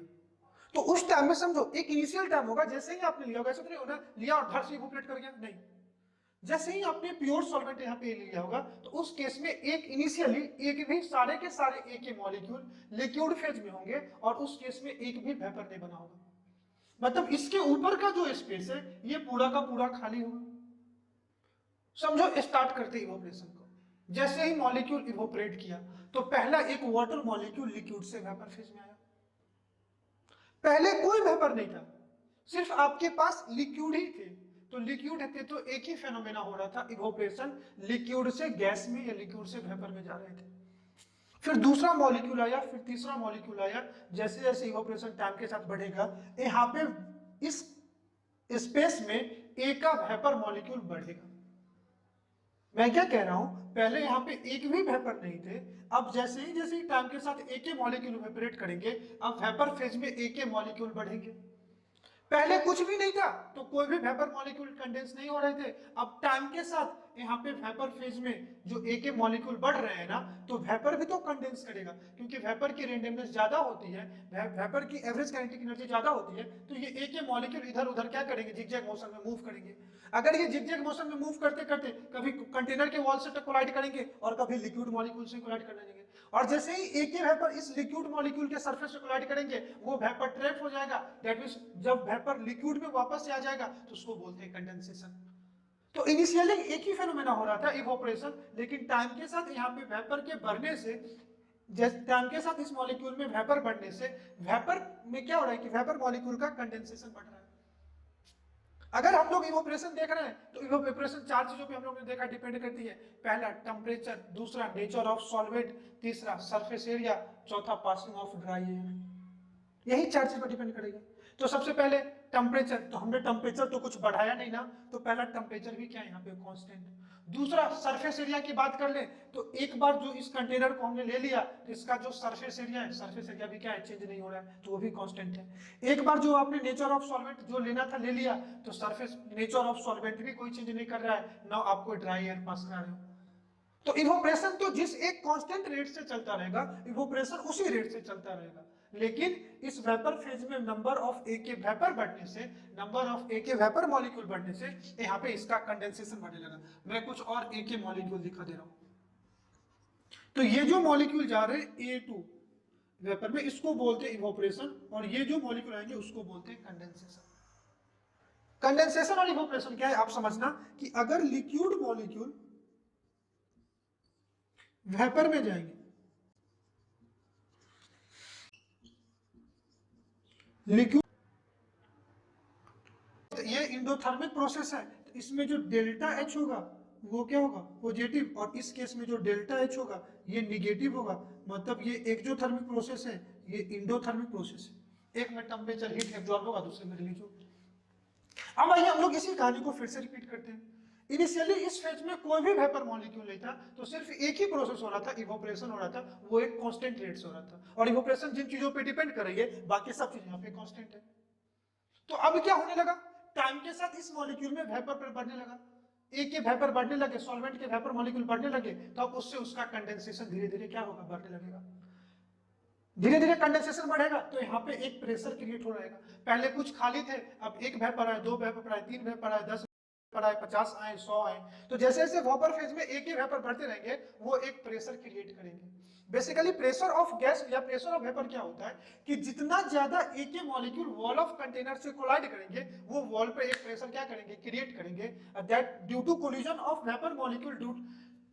[SPEAKER 1] तो उस टाइम में समझो एक इनिशियल टाइम होगा, जैसे ही आपने लिया होगा, ऐसा तो नहीं होना लिया और धड़ से इवोपरेट कर गया, नहीं। जैसे ही आपने प्योर सॉल्वेंट यहाँ पे लिया होगा तो उस केस में एक इनिशियली एक भी सारे के सारे ए के मॉलिक्यूल लिक्विड फेज में होंगे, और उस केस में एक भी वेपर नहीं बना होगा। मतलब इसके ऊपर का जो स्पेस है ये पूरा का पूरा खाली होगा। समझो, स्टार्ट करते इवोपरेशन को। जैसे ही मॉलिक्यूल इवोपरेट किया तो पहला एक वाटर मॉलिक्यूल लिक्विड से वेपर फेज में आया। पहले कोई वेपर नहीं था, सिर्फ आपके पास लिक्विड ही थे। तो लिक्विड थे तो एक ही फेनोमेना हो रहा था, इवोपरेशन, लिक्विड से गैस में या लिक्विड से वेपर में जा रहे थे। फिर दूसरा मॉलिक्यूल आया, फिर तीसरा मॉलिक्यूल आया। जैसे जैसे इवोपरेशन टाइम के साथ बढ़ेगा, यहाँ पे इस स्पेस में ए का वेपर मॉलिक्यूल बढ़ेगा। मैं क्या कह रहा हूं, पहले यहाँ पे एक भी वेपर नहीं थे, अब जैसे ही टाइम के साथ एक के मॉलिक्यूल वेपरेट करेंगे, अब वेपर फेज में एक के मॉलिक्यूल बढ़ेंगे। पहले कुछ भी नहीं था तो कोई भी वेपर मॉलिक्यूल कंडेंस नहीं हो रहे थे। अब टाइम के साथ यहाँ पे वेपर फेज में जो ए के मॉलिक्यूल बढ़ रहे हैं ना, तो वेपर भी तो कंडेंस करेगा, क्योंकि वेपर की रेंडमनेस ज्यादा होती है, वेपर की एवरेज काइनेटिक एनर्जी ज्यादा होती है, तो ये ए के मॉलिक्यूल इधर उधर क्या करेंगे, जिगजैग मोशन में मूव करेंगे। अगर ये जिगजैग मोशन में मूव करते करते कभी कंटेनर के वॉल से कोलाइड करेंगे और कभी लिक्विड मॉलिक्यूल से कोलाइड कर लेंगे, और जैसे ही एक ही वेपर इस लिक्विड मॉलिक्यूल के सरफेस से कोलाइड करेंगे, वो वेपर ट्रैप हो जाएगा। दैट मींस जब वेपर लिक्विड में वापस से आ जाएगा तो उसको बोलते हैं कंडेंसेशन। तो इनिशियली एक ही फेनोमेना हो रहा था, इवोपरेशन, लेकिन टाइम के साथ यहाँ पे वेपर के बढ़ने से, जैसे टाइम के साथ इस मॉलिक्यूल में वेपर बढ़ने से वेपर में क्या हो रहा है कि वेपर मॉलिक्यूल का कंडेंसेशन बढ़ रहा है। अगर हम लोग इवोपरेशन देख रहे हैं तो इवोपरेशन चार चीजों पे हम लोग ने देखा डिपेंड करती है। पहला टेम्परेचर, दूसरा नेचर ऑफ सॉल्वेंट, तीसरा सरफेस एरिया, चौथा पासिंग ऑफ ड्राई एयर। यही चार चीज पर डिपेंड करेगा। तो सबसे पहले टेम्परेचर, तो हमने टेम्परेचर तो कुछ बढ़ाया नहीं ना, तो पहला टेम्परेचर भी क्या है यहाँ पे कांस्टेंट। दूसरा सरफेस एरिया की बात कर ले, तो एक बार जो इस कंटेनर को हमने ले लिया तो इसका जो सरफेस एरिया है, सरफेस एरिया भी क्या है, चेंज नहीं हो रहा है, तो वो भी कांस्टेंट है। एक बार जो आपने नेचर ऑफ सॉल्वेंट जो लेना था ले लिया, तो सरफेस नेचर ऑफ सॉल्वेंट भी कोई चेंज नहीं कर रहा है, ना आपको ड्राई एयर पास करा रहे हो। तो इवोपरेशन तो जिस एक कांस्टेंट रेट से चलता रहेगा, इवोपरेशन उसी रेट से चलता रहेगा। लेकिन इस वेपर फेज में नंबर ऑफ ए के वेपर बढ़ने से, नंबर ऑफ ए के वेपर मॉलिक्यूल बढ़ने से यहाँ पे इसका कंडेंसेशन बढ़ने लगा। मैं कुछ और ए के मॉलिक्यूल दिखा दे रहा हूं। तो ये जो मॉलिक्यूल जा रहे हैं A2 वेपर में, इसको बोलते हैं इवोपरेशन, और ये जो मॉलिक्यूल आएंगे उसको बोलते हैं कंडेंसेशन। कंडेंसेशन और इवोपरेशन क्या है आप समझना, कि अगर लिक्विड मॉलिक्यूल वेपर में जाएंगे, लिक्विड, तो ये इंडोथर्मिक प्रोसेस है, तो इसमें जो डेल्टा एच होगा वो क्या होगा, पॉजिटिव, और इस केस में जो डेल्टा एच होगा ये निगेटिव होगा। मतलब ये एक्जोथर्मिक प्रोसेस है, ये इंडोथर्मिक प्रोसेस है। एक में टेम्परेचर हीट एब्जॉर्ब होगा, दूसरे में रिलीज होगा। अब आइए हम लोग इसी कहानी को फिर से रिपीट करते हैं। इनिशियली इस फेज में कोई भी वेपर मॉलिक्यूल नहीं था, तो सिर्फ एक ही प्रोसेस हो रहा था, इवोपरेशन हो रहा था, वो एक कांस्टेंट रेट से हो रहा था। और इवोपरेशन जिन चीजों पे डिपेंड कर रही है, बाकी सब चीज यहाँ पे कांस्टेंट है। तो अब क्या होने लगा, टाइम के साथ इस मॉलिक्यूल में वेपर बढ़ने लगा, एक के वेपर बढ़ने लगे, सॉल्वेंट के वेपर मॉलिक्यूल बढ़ने लगे, तो अब उससे उसका कंडेंसेशन धीरे धीरे क्या होगा, बढ़ने लगेगा। धीरे धीरे कंडेंसेशन बढ़ेगा तो यहाँ पे एक प्रेशर क्रिएट हो रहेगा। पहले कुछ खाली थे, अब एक वेपर आए, दो वेपर आए, तीन वेपर आए, 10 वेपर आए, 50 आए, 100 आए। तो जैसे जैसे वेपर फेज में एक ही वेपर बढ़ते रहेंगे, वो एक प्रेशर क्रिएट करेंगे। बेसिकली प्रेशर ऑफ गैस या प्रेशर ऑफ वेपर क्या होता है कि जितना ज्यादा एक के मॉलिक्यूल वॉल ऑफ कंटेनर से कोलाइड करेंगे, वो वॉल पे एक प्रेशर क्या करेंगे, क्रिएट करेंगे। That due to collision of vapour molecule, due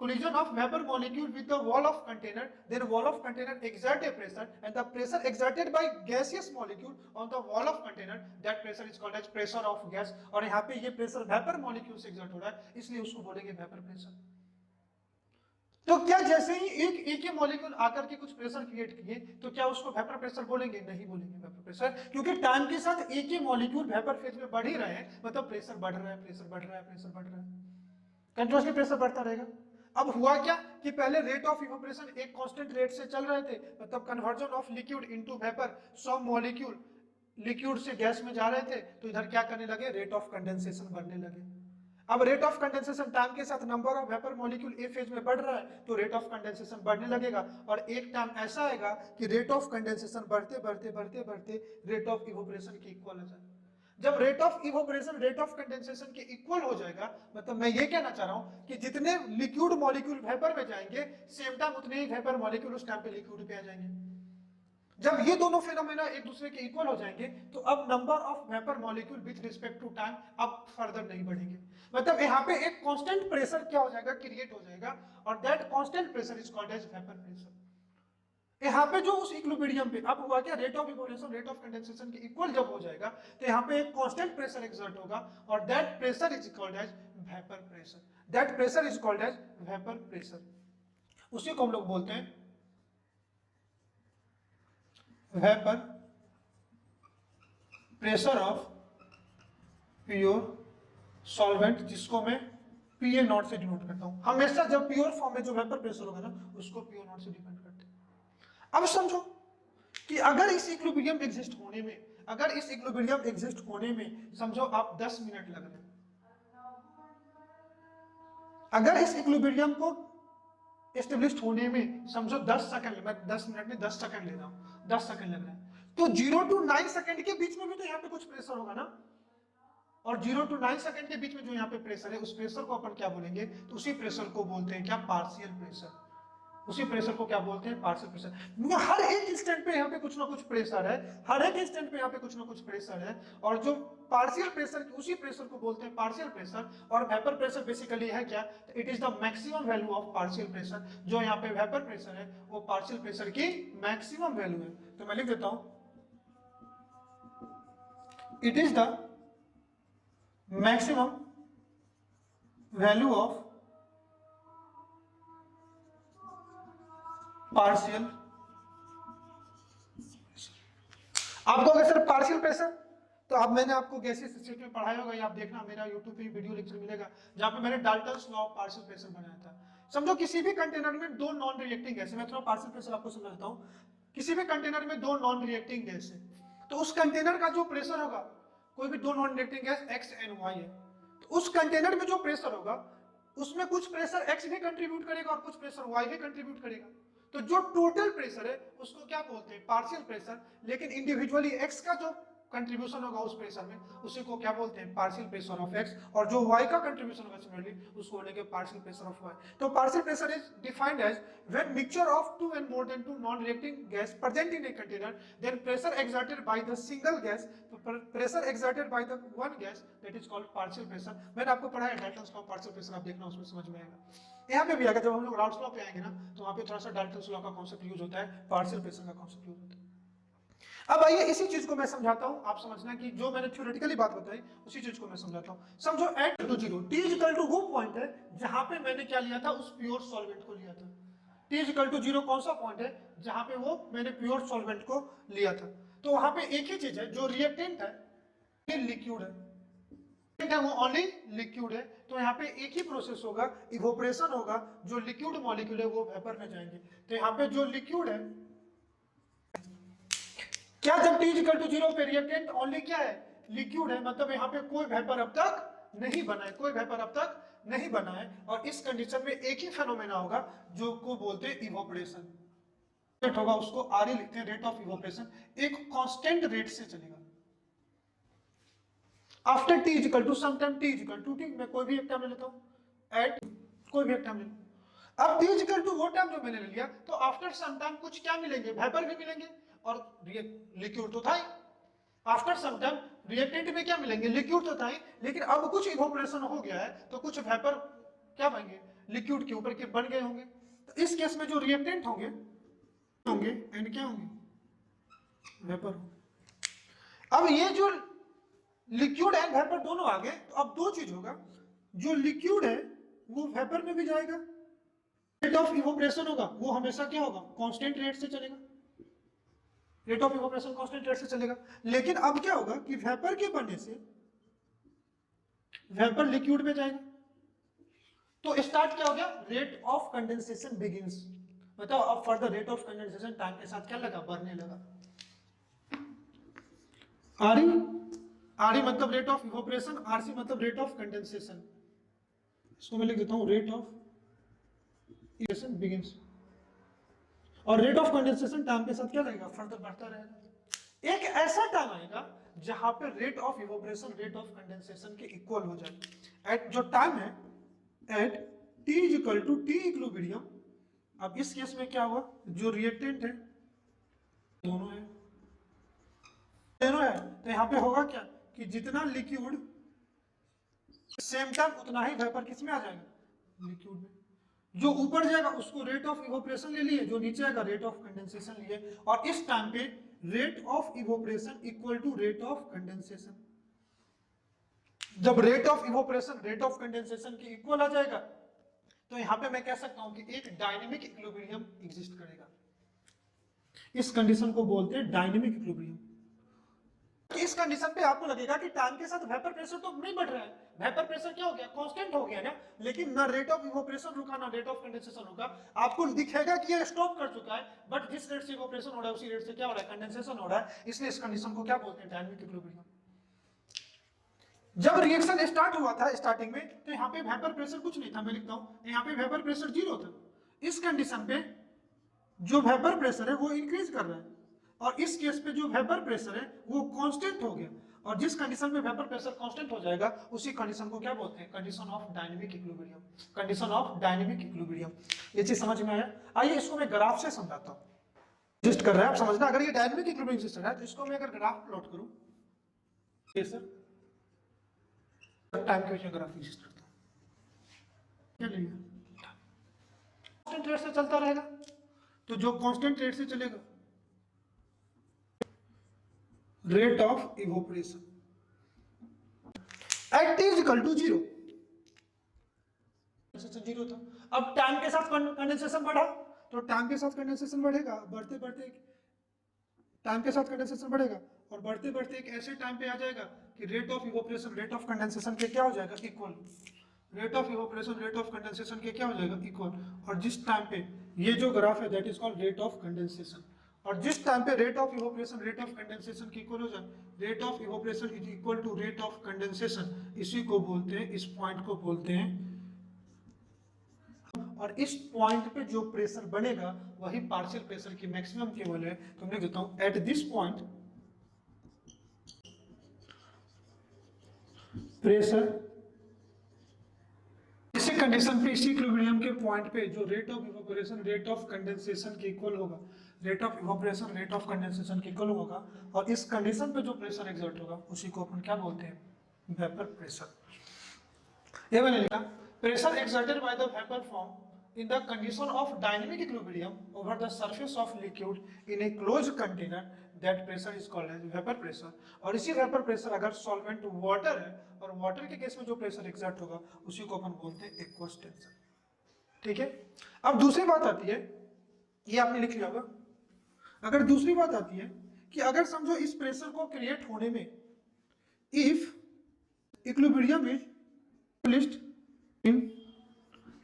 [SPEAKER 1] collision of vapor molecule with the wall of container, then wall of container exert a pressure, and the pressure exerted by gaseous molecule on the wall of container, that pressure is called as pressure of gas। और यहाँ पे ये pressure vapour molecule से exert हो रहा है, इसलिए उसको बोलेंगे वेपर प्रेशर। तो क्या जैसे ही एक ही मॉलिक्यूल आकर के कुछ प्रेशर क्रिएट किए, तो क्या उसको वेपर प्रेशर बोलेंगे, नहीं बोलेंगे वेपर प्रेशर, क्योंकि टाइम के साथ एक ही मॉलिक्यूल वेपर फेज में बढ़ ही रहे हैं, मतलब प्रेशर बढ़ रहा है, प्रेशर बढ़ रहा है, प्रेशर बढ़ रहा है, कंटिन्यूअसली प्रेशर बढ़ता रहेगा। अब हुआ क्या कि पहले रेट ऑफ इवेपोरेशन एक कांस्टेंट रेट से चल रहे थे, मतलब conversion of liquid into vapour, some molecule liquid से गैस में जा रहे थे, तो इधर क्या करने लगे, रेट ऑफ कंडेंसेशन बढ़ने लगे। अब रेट ऑफ कंडेंसेशन टाइम के साथ number of vapour molecule A phase में बढ़ रहा है, तो रेट ऑफ कंडेंसेशन बढ़ने लगेगा। और एक टाइम ऐसा आएगा कि रेट ऑफ कंडेंसेशन बढ़ते बढ़ते बढ़ते बढ़ते रेट ऑफ इवेपोरेशन के इक्वल हो जाएगा। जब rate of evaporation rate of condensation के इक्वल हो जाएगा, मतलब मैं ये कहना चाह रहा हूं कि जितने लिक्विड मॉलिक्यूल वेपर में जाएंगे, सेम टाइम उतने ही वेपर मॉलिक्यूल उस टाइम पे लिक्विड पे आ जाएंगे। जब ये दोनों फिनोमेना एक दूसरे के इक्वल हो जाएंगे, तो अब number of vapour molecule with respect to time अब फर्दर नहीं बढ़ेंगे। मतलब यहाँ पे एक कांस्टेंट प्रेशर क्या हो जाएगा, क्रिएट हो जाएगा, और that constant pressure is called as vapour pressure. यहाँ पे जो उस इक्विलिब्रियम पे अब हुआ क्या, rate of evaporation rate of condensation के इक्वल जब हो जाएगा, तो यहाँ पे एक कांस्टेंट प्रेशर एक्सर्ट होगा, और that pressure is called as vapour pressure. That pressure is called as vapour pressure. उसी को हम लोग बोलते हैं vapour pressure of pure solvent, जिसको मैं पीए नॉट से डिनोट करता हूं। हमेशा जब प्योर फॉर्म में जो वेपर प्रेशर होगा ना उसको पीओ नॉट से डिपेंड करते हैं। अब समझो कि अगर इस इक्विलिब्रियम एग्जिस्ट होने में, अगर इस इक्विलिब्रियम एग्जिस्ट होने में समझो आप 10 मिनट लग रहे हैं, अगर इस इक्विलिब्रियम को एस्टेब्लिश होने में समझो 10 सेकंड, मैं 10 मिनट में 10 सेकंड ले रहा हूं, 10 सेकंड लग रहा है, तो 0 to 9 सेकंड के बीच में भी तो यहाँ पे कुछ प्रेशर होगा ना, और 0 to 9 सेकंड के बीच में जो यहाँ पे प्रेशर है उस प्रेशर को अपन क्या बोलेंगे, तो उसी प्रेशर को बोलते हैं क्या, पार्शियल प्रेशर। उसी प्रेशर को क्या बोलते हैं, पार्शियल प्रेशर। हर एक इंस्टेंट पे यहाँ पे कुछ ना कुछ प्रेशर है, हर एक इंस्टेंट पे यहाँ पे कुछ ना कुछ प्रेशर है, और जो पार्शियल प्रेशर, उसी प्रेशर को बोलते हैं पार्शियल प्रेशर। और वेपर प्रेशर बेसिकली है क्या, it is the maximum value of partial pressure. जो यहाँ पे वेपर प्रेशर है वो पार्शियल प्रेशर की मैक्सिमम वैल्यू है। तो मैं लिख देता हूं, it is the maximum value of partial. आपको अगर सर पार्शियल प्रेशर, तो अब मैंने आपको गैसेस स्टेट में पढ़ाया होगा, या आप देखना मेरा यूट्यूब पे वीडियो लेक्चर मिलेगा जहां पे मैंने Dalton's law of partial pressure बनाया था। समझो किसी भी कंटेनर में दो नॉन रिएक्टिंग गैस है, मैं थोड़ा पार्शियल प्रेशर आपको समझाता हूं। किसी भी कंटेनर में दो नॉन रिएक्टिंग गैस है, तो उस कंटेनर का जो प्रेशर होगा, कोई भी दो non reacting gas X and Y है, तो उस कंटेनर में जो प्रेशर होगा उसमें कुछ प्रेशर एक्स भी कंट्रीब्यूट करेगा और कुछ प्रेशर वाई भी कंट्रीब्यूट करेगा। तो जो टोटल प्रेशर है उसको क्या बोलते हैं, पार्शियल प्रेशर। लेकिन इंडिविजुअली एक्स का जो कंट्रीब्यूशन होगा उस प्रेशर में, उसी को क्या बोलते हैं, पार्शियल प्रेशर ऑफ एक्स। और जो वाई का कंट्रीब्यूशन होगा सिमिलरली, उसको बोलेंगे पार्शियल प्रेशर ऑफ वाई। तो partial pressure is defined as when mixture of two and more than two non reacting gas present in a container, then pressure exerted by the single gas, pressure exerted by the one gas, that is called partial pressure। मैंने आपको पढ़ाया Dalton's law of partial pressure, आप देखना उसमें समझ में आएगा। यहाँ पे भी आएगा, जब हम लोग राउल्स लॉ पे आएंगे ना तो वहाँ पे थोड़ा सा डाल्टन्स लॉ का कॉन्सेप्ट यूज होता है, पार्शियल प्रेशर का कॉन्सेप्ट यूज होता है। अब आइए इसी चीज को मैं समझाता हूं, आप समझना कि जो मैंने थ्योरेटिकली बात बताई उसी चीज को मैं समझाता हूं। समझो at to zero, t equal to वो पॉइंट है जहां पे मैंने क्या लिया था, उस प्योर सॉल्वेंट को लिया था। टी इक्वल टू जीरो कौन सा पॉइंट है, जहां पे वो मैंने प्योर सॉल्वेंट को लिया था। तो वहां पे एक ही चीज है, जो रिएक्टेंट है लिक्विड है, वो ओनली लिक्विड है। तो यहाँ पे एक ही प्रोसेस होगा, इवोपरेशन होगा, जो लिक्विड मॉलिक्यूल है वो वेपर में जाएंगे। तो यहाँ पे जो लिक्विड है, क्या जब टी इक्वल टू जीरो पे रिएक्टेंट ओनली क्या है, लिक्विड है, मतलब यहाँ पे कोई वेपर अब तक नहीं बना है, कोई वेपर अब तक नहीं बना है। और इस कंडीशन में एक ही फेनोमेना होगा जो को बोलते हैं इवोपरेशन। रेट होगा, उसको आरई लिखते हैं, रेट ऑफ इवोपरेशन, एक कांस्टेंट रेट से चलेगा। After t equal to some time t equal to t, मैं कोई भी एक टाइम ले लेता हूं, एट कोई भी एक टाइम ले लो। अब टी इक्वल टू वो टाइम जो मैंने ले लिया, तो आफ्टर सम टाइम कुछ क्या मिलेंगे, वेपर भी मिलेंगे और लिक्विड तो था ही। आफ्टर सम टाइम रिएक्टेंट में क्या मिलेंगे, लिक्विड तो था ही, लेकिन अब कुछ इवोपरेशन हो गया है तो कुछ वेपर क्या बनेंगे, लिक्विड के ऊपर के बन गए होंगे। तो इस केस में जो रिएक्टेंट होंगे होंगे एंड क्या होंगे, वेपर। अब ये जो लिक्विड एंड वेपर दोनों आ गए, तो अब दो चीज होगा, जो लिक्विड है वो वेपर में भी जाएगा, रेट ऑफ इवोपरेशन होगा वो हमेशा क्या होगा, कांस्टेंट रेट से चलेगा, rate of evaporation constant rate से चलेगा। लेकिन अब क्या होगा कि वेपर के बनने से वेपर लिक्विड में जाएगा, तो स्टार्ट क्या हो गया, रेट ऑफ कंडेंसेशन बिगिंस। बताओ अब further rate of condensation time के साथ क्या लगा, बढ़ने लगा। आरई, आरई मतलब रेट ऑफ इवोपरेशन, आरसी मतलब रेट ऑफ कंडेंसेशन। इसको मैं लिख देता हूं, रेट ऑफ इवोपरेशन बिगिंस। और रेट ऑफ कंडेंसेशन टाइम के साथ क्या लगेगा, फर्दर बढ़ता रहेगा। एक ऐसा टाइम आएगा जहां पे rate of evaporation rate of condensation के इक्वल हो जाए। एट जो टाइम है, at t equal to t equilibrium. अब इस केस में क्या हुआ, जो रिएक्टेंट है दोनों है, दोनों है, तो यहां पे होगा क्या कि जितना लिक्विड सेम टाइम उतना ही वेपर किस में आ जाएगा, लिक्विड में। जो ऊपर जाएगा उसको रेट ऑफ इवोपरेशन ले लिए, जो नीचे आएगा रेट ऑफ कंडेंसेशन लिए। और इस टाइम पे rate of evaporation equal to rate of condensation. जब rate of evaporation rate of condensation के इक्वल आ जाएगा, तो यहां पे मैं कह सकता हूं कि एक डायनेमिक इक्विलिब्रियम एग्जिस्ट करेगा। इस कंडीशन को बोलते हैं डायनेमिक इक्विलिब्रियम। इस कंडीशन पे आपको लगेगा कि टाइम के साथ वेपर प्रेशर तो नहीं बढ़ रहा है, वेपर प्रेशर क्या हो गया, कांस्टेंट हो गया ना, लेकिन ना रेट ऑफ इवोपरेशन रुका ना रेट ऑफ कंडेंसेशन रुका। आपको दिखेगा कि ये स्टॉप कर चुका है, बट जिस रेट से इवोपरेशन हो रहा है उसी रेट से क्या हो रहा है, कंडेंसेशन हो रहा है। इसलिए इस कंडीशन को क्या बोलते हैं, डायनामिक इक्विलिब्रियम। जब रिएक्शन स्टार्ट हुआ था स्टार्टिंग में, तो यहाँ पे वेपर प्रेशर कुछ नहीं था, मैं लिखता हूं यहाँ पे वेपर प्रेशर 0 था। इस कंडीशन पे जो वेपर प्रेशर है वो इंक्रीज कर रहा है, और इस केस पे जो वेपर प्रेशर है वो कांस्टेंट हो गया, और जिस कंडीशन में वेपर प्रेशर कांस्टेंट हो जाएगा उसी कंडीशन को क्या बोलते हैं, condition of dynamic equilibrium. Condition of dynamic equilibrium, ये चीज समझ में आया। आइए इसको मैं ग्राफ से समझाता हूं, एग्जिस्ट कर रहा है आप समझना। अगर ये डायनामिक इक्विलिब्रियम सिस्टम है तो इसको मैं अगर ग्राफ प्लॉट करूं, ये सर टाइम के ग्राफ एग्जिस्ट करता हूं, क्या लिया, कांस्टेंट रेट से चलता रहेगा, तो जो कांस्टेंट रेट से चलेगा rate of evaporation at t is equal to 0, zero था। अब टाइम के साथ कंडेंसेशन बढ़ा, तो टाइम के साथ कंडेंसेशन बढ़ेगा, बढ़ते बढ़ते टाइम के साथ कंडेंसेशन बढ़ेगा, और बढ़ते बढ़ते एक ऐसे टाइम पे आ जाएगा कि rate of evaporation rate of condensation के क्या हो जाएगा, equal. Rate of evaporation rate of condensation के क्या हो जाएगा, इक्वल। और जिस टाइम पे ये जो ग्राफ है that is called rate of condensation, और जिस टाइम पे rate of evaporation rate of condensation के इक्वल हो जाए, rate of evaporation is equal to rate of condensation, इसी को बोलते हैं, इस पॉइंट को बोलते हैं। और इस पॉइंट पे जो प्रेशर बनेगा वही पार्शियल प्रेशर की मैक्सिमम की वैल्यू है। तो मैं लिख देता हूं एट दिस पॉइंट प्रेशर, इसी कंडीशन पे इसी इक्विलिब्रियम के पॉइंट पे जो rate of evaporation rate of condensation के इक्वल होगा, rate of evaporation rate of condensation के इक्वल होगा, और इस कंडीशन पे जो प्रेशर एक्सर्ट होगा उसी को अपन क्या बोलते हैं, वेपर प्रेशर। ये मैंने लिखा, pressure exerted by the vapour form in the condition of dynamic equilibrium over the surface of liquid in a closed container, that pressure is called as vapor pressure। और इसी vapor pressure अगर solvent water है, और water के case में जो pressure exert होगा उसी को अपन बोलते हैं aqueous tension। ठीक है, अब दूसरी बात आती है, ये आपने लिख लिया होगा। अगर दूसरी बात आती है कि अगर समझो इस प्रेशर को क्रिएट होने में if equilibrium is placed in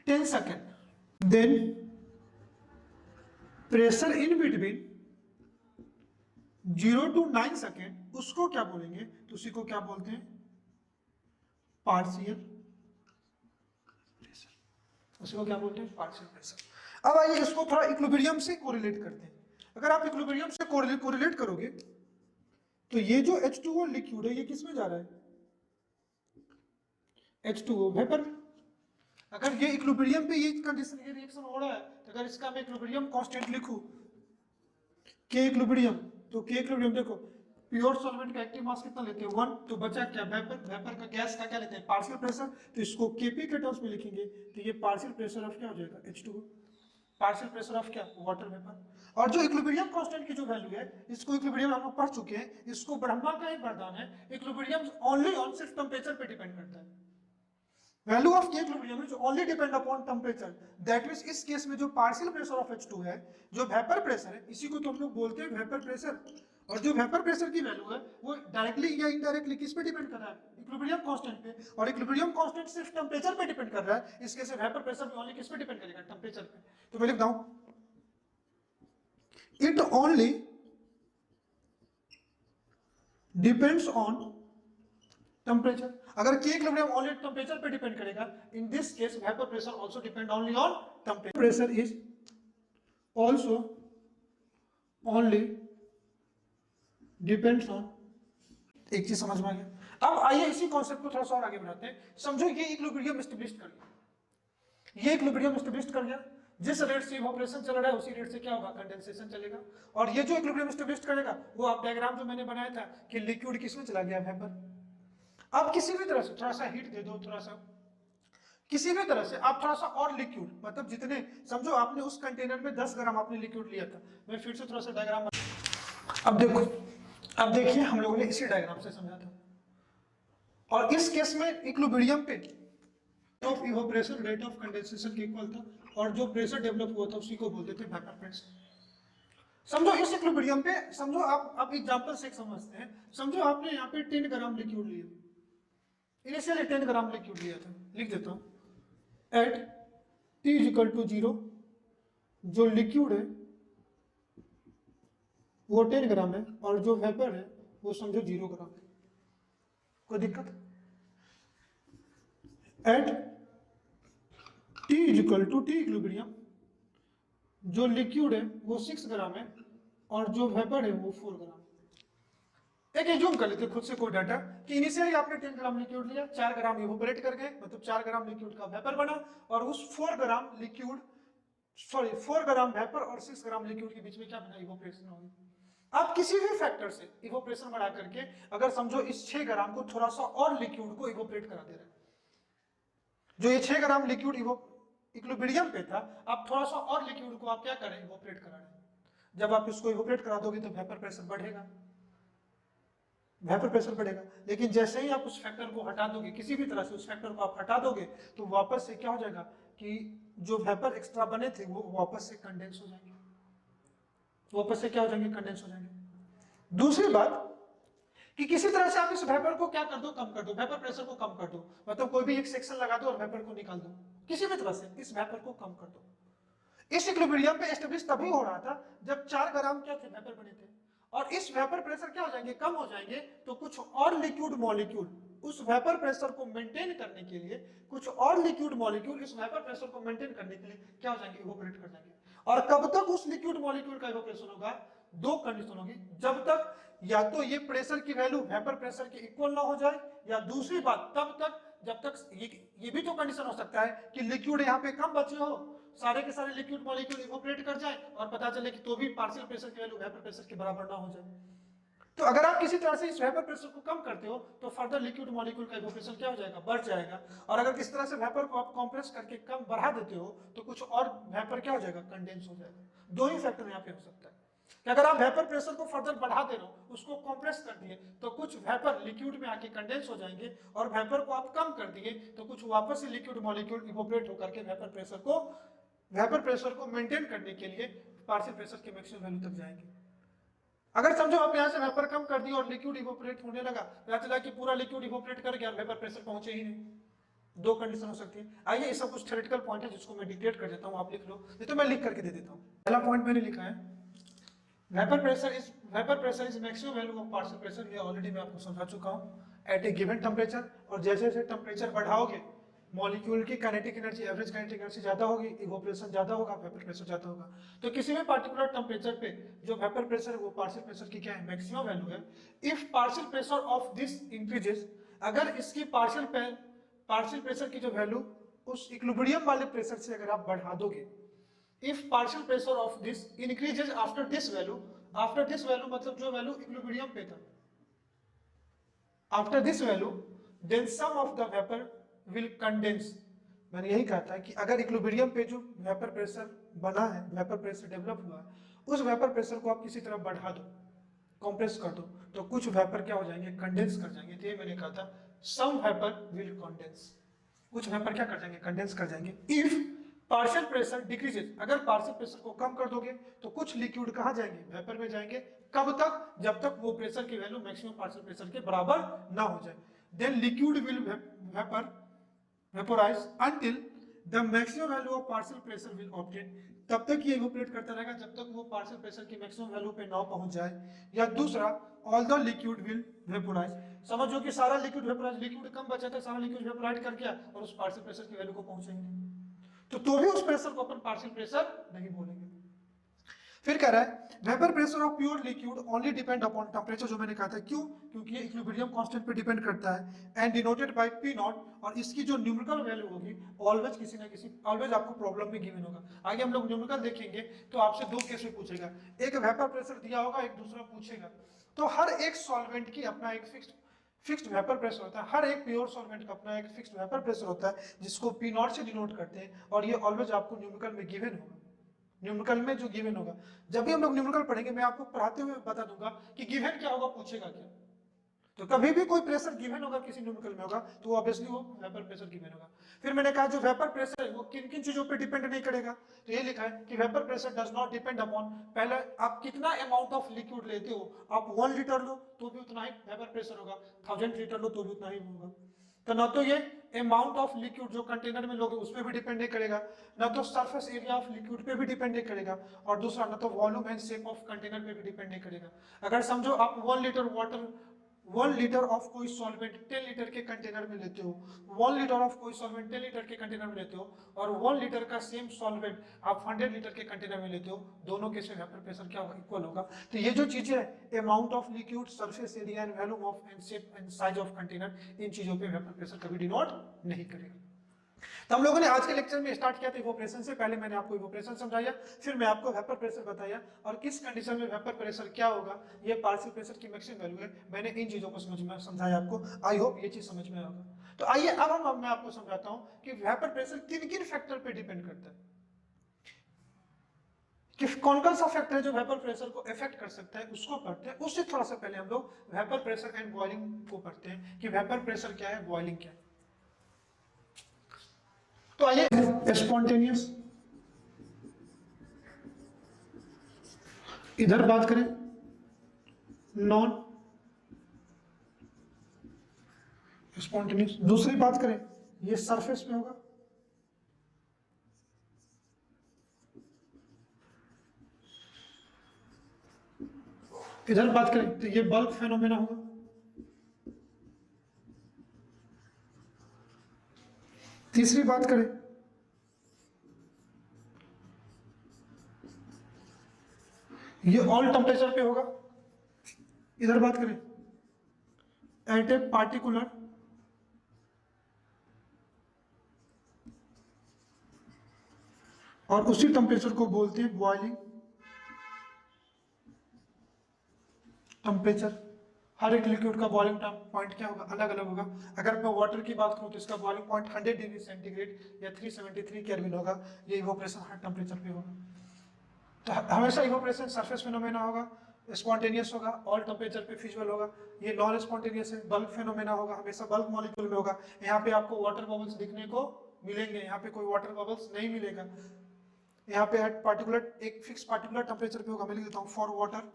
[SPEAKER 1] 10 second, then pressure in between 0 to 9 second, उसको क्या बोलेंगे, तो उसी को क्या बोलते हैं, पार्शियल प्रेशर, उसी को क्या बोलते हैं, पार्शियल प्रेशर। अब आइए इसको थोड़ा इक्विलिब्रियम से कोरिलेट करते हैं। अगर आप इक्विलिब्रियम से कोरिलेट करोगे तो ये जो H2O लिक्विड है ये किस में जा रहा है, H2O वेपर में। अगर ये इक्विलिब्रियम पे ये कंडीशन ये रिएक्शन हो रहा है, तो अगर इसका मैं इक्विलिब्रियम कांस्टेंट लिखूं के इक्विलिब्रियम, तो के इक्विलिब्रियम देखो प्योर सॉल्वेंट का एक्टिव मास कितना लेते हैं 1, तो बचा क्या, वेपर, वेपर का गैस का क्या लेते हैं, पार्शियल प्रेशर, तो इसको केपी के टर्म्स में लिखेंगे, तो ये पार्शियल प्रेशर ऑफ क्या हो जाएगा, H2O, पार्शियल प्रेशर ऑफ क्या, वाटर वेपर। और जो इक्विलिब्रियम कांस्टेंट की जो वैल्यू है, इसको इक्विलिब्रियम हम लोग पढ़ चुके हैं, इसको ब्रह्मा का एक वरदान है, इक्विलिब्रियम ओनली ऑन सिर्फ टेंपरेचर पे डिपेंड करता है। वैल्यू ऑफ के equilibrium is only depend upon temperature, that means इस केस में जो पार्शियल प्रेशर ऑफ H2 है, जो वेपर प्रेशर है, इसी को तो हम लोग बोलते हैं वेपर प्रेशर। और जो वेपर प्रेशर की वैल्यू है वो डायरेक्टली या इनडायरेक्टली किस पे डिपेंड कर रहा है, इक्विलिब्रियम कांस्टेंट पे, और इक्विलिब्रियम कांस्टेंट सिर्फ टेंपरेचर पे डिपेंड कर रहा है, इस केस में वेपर प्रेशर भी ओनली किस पे डिपेंड करेगा, टेंपरेचर पे। तो मैं लिखता हूं it only depends on temperature. अगर के इक्विलिब्रियम ओनली टेंपरेचर पे डिपेंड करेगा, in this case vapour pressure also depend only on temperature. Pressure is also only depends on, एक चीज समझ में आ गया। अब आइए इसी कॉन्सेप्ट को थोड़ा सा और आगे बढ़ाते हैं। समझो ये इक्विलिब्रियम एस्टैब्लिश कर गया, ये इक्विलिब्रियम एस्टैब्लिश कर गया, जिस रेट से इवोपरेशन चल रहा है उसी रेट से क्या होगा, कंडेंसेशन चलेगा। और ये जो इक्विलिब्रियम एस्टैब्लिश करेगा वो आप डायग्राम जो मैंने बनाया था कि लिक्विड किसमें चला गया, वेपर। आप किसी भी तरह से थोड़ा सा हीट दे दो, थोड़ा सा किसी भी तरह से आप थोड़ा सा और लिक्विड, मतलब जितने समझो आपने उस कंटेनर में 10 ग्राम आपने लिक्विड लिया था, मैं फिर से थोड़ा सा डायग्राम, अब देखो, अब देखिए हम लोगों ने इसी डायग्राम से समझा था, और इस केस में इक्विलिब्रियम पे of evaporation rate of condensation के इक्वल था, और जो प्रेशर डेवलप हुआ था उसी को बोलते थे वेपर प्रेशर। समझो इस इक्विलिब्रियम पे, समझो आप एग्जांपल से समझते हैं। समझो आपने यहाँ पे 10 ग्राम लिक्विड लिया, इनिशियली 10 ग्राम लिक्विड लिया था, लिख देता हूं एट t इक्वल टू 0, जो लिक्विड है वो 10 ग्राम है और जो वेपर है वो समझो 0 ग्राम है। कोई दिक्कत? At t equal to t equilibrium, जो लिक्विड है वो 6 ग्राम है और जो वेपर है वो 4 ग्राम है। एक एज्यूम कर लेते खुद से कोई डाटा कि इनिशियली आपने 10 ग्राम लिक्विड लिया, 4 ग्राम इवोपरेट कर गए, मतलब 4 ग्राम लिक्विड का वेपर बना, और उस 4 ग्राम लिक्विड, सॉरी 4 ग्राम वेपर और 6 ग्राम लिक्विड के बीच में क्या बना? इवोपरेशन होगी। आप किसी भी फैक्टर से इवोपरेशन बढ़ा करके अगर समझो इस 6 ग्राम को थोड़ा सा और लिक्विड को इवोपरेट करा दे रहे हैं, जो ये 6 ग्राम लिक्विड इक्विलिब्रियम पे था, आप थोड़ा सा और लिक्विड को आप क्या करें? इवोपरेट करा रहे। जब आप इसको इवोपरेट करा दोगे तो वेपर प्रेशर बढ़ेगा, वेपर प्रेशर बढ़ेगा। लेकिन जैसे ही आप उस फैक्टर को हटा दोगे, किसी भी तरह से उस फैक्टर को आप हटा दोगे, तो वापस से क्या हो जाएगा कि जो वेपर एक्स्ट्रा बने थे वो वापस से कंडेंस हो जाएंगे, वापस से क्या हो जाएंगे? कंडेंस हो जाएंगे। दूसरी बात कि किसी तरह से आप इस वेपर को क्या कर दो? कम कर दो, वेपर प्रेशर को कम कर दो, मतलब कोई भी एक सेक्शन लगा दो और वेपर को निकाल दो, किसी भी तरह से इस वेपर को कम कर दो। इस इक्विलिब्रियम पे एस्टेब्लिश तभी हो रहा था जब 4 ग्राम क्या थे? वेपर बने थे, और इस वेपर प्रेशर क्या हो जाएंगे? कम हो जाएंगे, तो कुछ और लिक्विड मॉलिक्यूल उस वेपर प्रेशर को मेंटेन करने के लिए, कुछ और लिक्विड मॉलिक्यूल इस वेपर प्रेशर को मेंटेन करने के लिए क्या हो जाएंगे? इवोपरेट कर जाएंगे। और कब तक उस लिक्विड मॉलिक्यूल का इवोपरेशन होगा? दो कंडीशन होगी, जब तक या तो ये प्रेशर की वैल्यू वेपर प्रेशर के इक्वल ना हो जाए, या दूसरी बात तब तक जब तक ये भी तो कंडीशन हो सकता है कि लिक्विड यहाँ पे कम बचे हो, सारे के सारे लिक्विड मॉलिक्यूल इवोपरेट कर जाए और पता चले कि तो भी पार्शियल प्रेशर की वैल्यू वेपर प्रेशर के बराबर ना हो जाए। तो अगर आप किसी तरह से इस वेपर प्रेशर को कम करते हो तो फर्दर लिक्विड मॉलिक्यूल का इवोपरेशन क्या हो जाएगा? बढ़ जाएगा। और अगर किसी तरह से वेपर को आप कंप्रेस करके कम बढ़ा देते हो तो कुछ और वेपर क्या हो जाएगा? कंडेंस हो जाएगा। दो ही फैक्टर यहाँ पे हो सकता है कि अगर आप वेपर प्रेशर को फर्दर बढ़ा दे रहे हो, उसको कंप्रेस कर दिए, तो कुछ वेपर लिक्विड में आके कंडेंस हो जाएंगे, और वेपर को आप कम कर दिए तो कुछ वापस से लिक्विड मॉलिक्यूल इवोपरेट होकर के वेपर प्रेशर को मेंटेन करने के लिए पार्शियल प्रेशर के मैक्सिमम वैल्यू तक जाएंगे। अगर समझो आप यहाँ से वेपर कम कर दिए और लिक्विड इवोपरेट होने लगा, पता चला कि पूरा लिक्विड इवोपरेट कर गया और वेपर प्रेशर पहुंचे ही नहीं। दो कंडीशन हो सकती है। आइए, ये सब कुछ थ्योरेटिकल पॉइंट है जिसको मैं डिक्टेट कर देता हूँ, आप लिख लो, नहीं तो मैं लिख करके दे देता हूँ। पहला पॉइंट मैंने लिखा है, vapour pressure is maximum value of partial pressure. ये ऑलरेडी मैं आपको समझा चुका हूँ एट ए गिवन टेम्परेचर। और जैसे जैसे टेम्परेचर बढ़ाओगे मॉलिक्यूल की kinetic energy, average kinetic energy ज्यादा होगी, इवोपरेशन ज्यादा होगा, वेपर प्रेशर ज्यादा होगा। तो किसी भी पार्टिकुलर टेम्परेचर पे जो वेपर प्रेशर है वो पार्शियल प्रेशर की क्या है? मैक्सिमम वैल्यू है। If partial pressure of this increases, अगर इसकी पार्शियल प्रेशर की जो वैल्यू उस इक्विलिब्रियम वाले प्रेशर से अगर आप बढ़ा दोगे, if partial pressure of this increases after this value मतलब जो वैल्यू इक्विलिब्रियम पे था, after this value then some of the vapour will condense. मैंने यही कहा था कि अगर इक्विलिब्रियम पे जो वेपर प्रेशर बना है, वेपर प्रेशर डेवलप हुआ है, उस वेपर प्रेशर को आप किसी तरह बढ़ा दो, कंप्रेस कर दो, तो कुछ वेपर क्या हो जाएंगे? कंडेंस कर जाएंगे। तो ये मैंने कहा था सम वेपर विल कंडेंस, कुछ वेपर क्या कर जाएंगे? कंडेंस कर जाएंगे। इफ पार्शियल प्रेशर डिक्रीजेस, अगर पार्शियल प्रेशर को कम कर दोगे तो कुछ लिक्विड कहाँ जाएंगे? वेपर में जाएंगे। कब तक? जब तक वो प्रेशर की वैल्यू मैक्सिमम पार्शियल प्रेशर के बराबर ना हो जाए। Then liquid will vaporize until the maximum value of partial pressure will obtain। तब तक ये इवोपरेट करता रहेगा जब तक वो पार्शियल प्रेशर की मैक्सिमम वैल्यू पे ना पहुंच जाए। या दूसरा, all the liquid will vaporise, समझो कि सारा लिक्विड वेपोराइज, लिक्विड कम बचा था, सारा लिक्विड वेपोराइज कर गया और उस पार्शियल प्रेशर की वैल्यू को पहुंचेंगे, तो भी उस प्रेशर को अपन पार्शियल प्रेशर नहीं बोलेंगे। फिर कह रहा है vapour pressure of pure liquid only depend upon temperature, जो मैंने कहा था। क्यों? क्योंकि ये इक्विलिब्रियम कांस्टेंट पे डिपेंड करता है, and denoted by P not. और इसकी जो न्यूमेरिकल वैल्यू होगी ऑलवेज किसी ना किसी, ऑलवेज आपको प्रॉब्लम में गिवन होगा। आगे हम लोग न्यूमेरिकल देखेंगे तो आपसे दो केस में पूछेगा, एक वेपर प्रेशर दिया होगा, एक दूसरा पूछेगा। तो हर एक सॉल्वेंट की अपना एक फिक्स्ड वेपर प्रेशर होता है, हर एक प्योर सॉल्वेंट का अपना एक फिक्स्ड वेपर प्रेशर होता है जिसको पी नॉट से डिनोट करते हैं, और ये ऑलवेज आपको न्यूमेरिकल में गिवन होगा। न्यूमेरिकल में जो गिवन होगा, जब भी हम लोग न्यूमेरिकल पढ़ेंगे मैं आपको पढ़ाते हुए बता दूंगा कि गिवन क्या होगा, पूछेगा क्या। तो कभी भी कोई प्रेशर गिवन होगा किसी न्यूमेरिकल में होगा तो ऑब्वियसली वो वेपर प्रेशर गिवन होगा। फिर मैंने कहा जो वेपर प्रेशर है वो किन किन चीजों पे डिपेंड नहीं करेगा, तो ये लिखा है कि vapour pressure does not depend upon, पहले आप कितना अमाउंट ऑफ लिक्विड लेते हो, आप 1 लीटर लो तो भी उतना ही वेपर प्रेशर होगा, 1000 लीटर लो तो भी उतना ही होगा। तो ना तो ये अमाउंट ऑफ लिक्विड जो कंटेनर में लोगे उस पर भी डिपेंड नहीं करेगा, ना तो सरफेस एरिया ऑफ लिक्विड पे भी डिपेंड नहीं करेगा, और दूसरा ना तो volume and shape of container पे भी डिपेंड नहीं करेगा। अगर समझो आप 1 लीटर वाटर 1 लीटर ऑफ कोई सॉल्वेंट 10 लीटर के कंटेनर में लेते हो, 1 लीटर ऑफ कोई सॉल्वेंट 10 लीटर के कंटेनर में लेते हो, और 1 लीटर का सेम सॉल्वेंट आप 100 लीटर के कंटेनर में लेते हो, दोनों केस में वेपर प्रेशर क्या होगा, इक्वल होगा। तो ये जो चीजें है amount of liquid, surface area and volume of and shape and size of container, इन चीजों पे वेपर प्रेशर कभी डिनोट नहीं करेगा। तो हम लोगों ने आज के लेक्चर में स्टार्ट किया था इवोपरेशन से, पहले मैंने आपको इवोपरेशन समझाया, फिर मैं आपको वेपर प्रेशर बताया, और किस कंडीशन में वेपर प्रेशर क्या होगा, ये पार्शियल प्रेशर की मैक्सिमम वैल्यू है, मैंने इन चीजों को समझ में समझाया आपको। आई होप ये चीज समझ में आएगा। तो आइए अब मैं आपको समझाता हूं कि वेपर प्रेशर किन किन फैक्टर पे डिपेंड करता है, कि कौन सा फैक्टर है जो वेपर प्रेशर को इफेक्ट कर सकता है, उसको पढ़ते हैं। उससे थोड़ा सा पहले हम लोग वेपर प्रेशर एंड बॉइलिंग को पढ़ते हैं कि वेपर प्रेशर क्या है, बॉइलिंग क्या है। तो आइए स्पॉन्टेनियस, इधर बात करें नॉन स्पॉन्टेनियस, दूसरी बात करें ये सरफेस पे होगा, इधर बात करें तो ये बल्क फेनोमेना होगा, तीसरी बात करें ये ऑल टेम्परेचर पे होगा, इधर बात करें एट ए पार्टिकुलर और उसी टेम्परेचर को बोलते हैं बॉइलिंग टेम्परेचर। हर एक लिक्विड का बॉइलिंग पॉइंट क्या होगा, अलग अलग होगा। अगर मैं वाटर की बात करूं तो इसका बॉइलिंग पॉइंट 100 डिग्री सेंटीग्रेड या 373 केल्विन होगा, ये इवोपरेशन हर टेम्परेचर पे होगा। तो हमेशा इवोपरेशन सरफेस फेनोमेना होगा, स्पॉन्टेनियस होगा, ऑल टेम्परेचर पे फिजिबल होगा। ये नॉन स्पॉन्टेनियस है, बल्क फेनोमेना होगा, हमेशा बल्क मॉलिक्यूल में होगा। यहाँ पे आपको वाटर बबल्स दिखने को मिलेंगे, यहाँ पे कोई वाटर बबल्स नहीं मिलेगा। यहाँ पे एट पार्टिकुलर एक फिक्स पार्टिकुलर टेम्परेचर पे होगा, मैं लिख देता हूँ फॉर वाटर,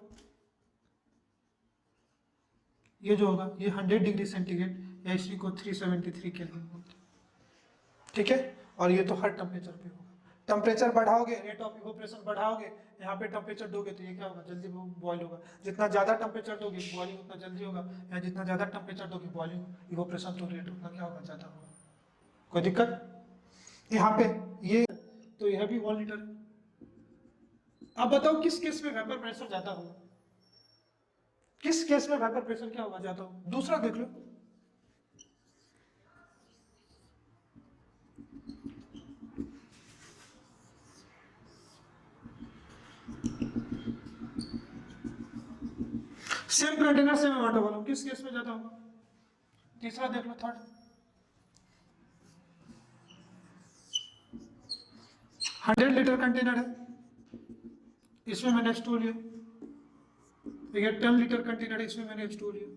[SPEAKER 1] ये जो होगा ये 100 डिग्री सेंटीग्रेड या इसी को 373 केल्विन बोलते हैं, ठीक है। और ये तो हर टेम्परेचर पे होगा। टेम्परेचर बढ़ाओगे, रेट ऑफ इवोपरेशन बढ़ाओगे, यहाँ पे टेम्परेचर दोगे तो ये क्या होगा, जल्दी बॉयल होगा। जितना ज्यादा टेम्परेचर दोगे बॉइलिंग उतना जल्दी होगा, या जितना ज्यादा टेम्परेचर दोगे बॉइलिंग इवोपरेशन तो रेट उतना क्या होगा, ज्यादा होगा। कोई दिक्कत यहाँ पे ये, तो यह भी 1 लीटर। अब बताओ किस केस में वेपर प्रेशर ज्यादा होगा, किस केस में वेपर प्रेशर क्या होगा, ज्यादा होगा। दूसरा देख लो, same container same amount of volume, किस केस में ज्यादा होगा। तीसरा देख लो, थर्ड, 100 लीटर कंटेनर है, इसमें मैंने H2 लिया, ये 10 लीटर कंटेनर है, इसमें मैंने H2 लिया,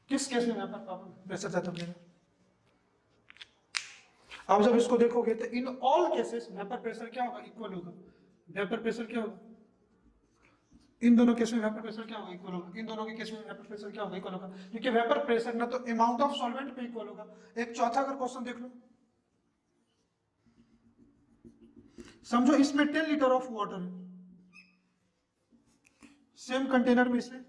[SPEAKER 1] किस केस में वेपर प्रेशर ज्यादा मिलेगा। आप जब इसको देखोगे तो in all cases vapour pressure क्या होगा, इक्वल होगा। वेपर प्रेशर क्या होगा, इन दोनों केस में वेपर प्रेशर क्या होगा, इक्वल होगा। इन दोनों के केस में वेपर प्रेशर क्या होगा, इक्वल होगा, क्योंकि वेपर प्रेशर ना तो अमाउंट ऑफ सॉल्वेंट पे इक्वल होगा। एक चौथा अगर क्वेश्चन देख लो, समझो इसमें 10 लीटर ऑफ वाटर है, सेम कंटेनर में इसमें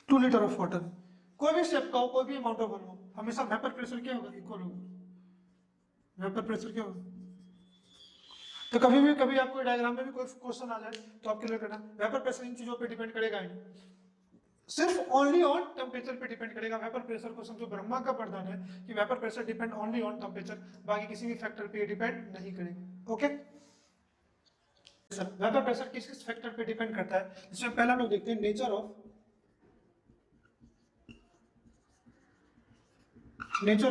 [SPEAKER 1] 2 लीटर ऑफ वाटर, कोई भी शेप का हो, कोई भी अमाउंट ऑफ वॉल्यूम, हमेशा वेपर प्रेशर क्या होगा, इक्वल होगा। वेपर प्रेशर क्या होगा, तो कभी आपको डायग्राम में भी कोई क्वेश्चन आ जाए तो आप क्लियर करना, वेपर प्रेशर इन चीजों पे डिपेंड करेगा ही नहीं, सिर्फ ओनली ऑन टेम्परेचर पे डिपेंड करेगा। वेपर प्रेशर को समझो ब्रह्मा का वरदान है कि vapour pressure depend only on temperature, बाकी किसी भी फैक्टर पे डिपेंड नहीं करेगा। ओके, वेपर प्रेशर किस किस फैक्टर पे डिपेंड करता है, इसमें पहला हम लोग देखते हैं नेचर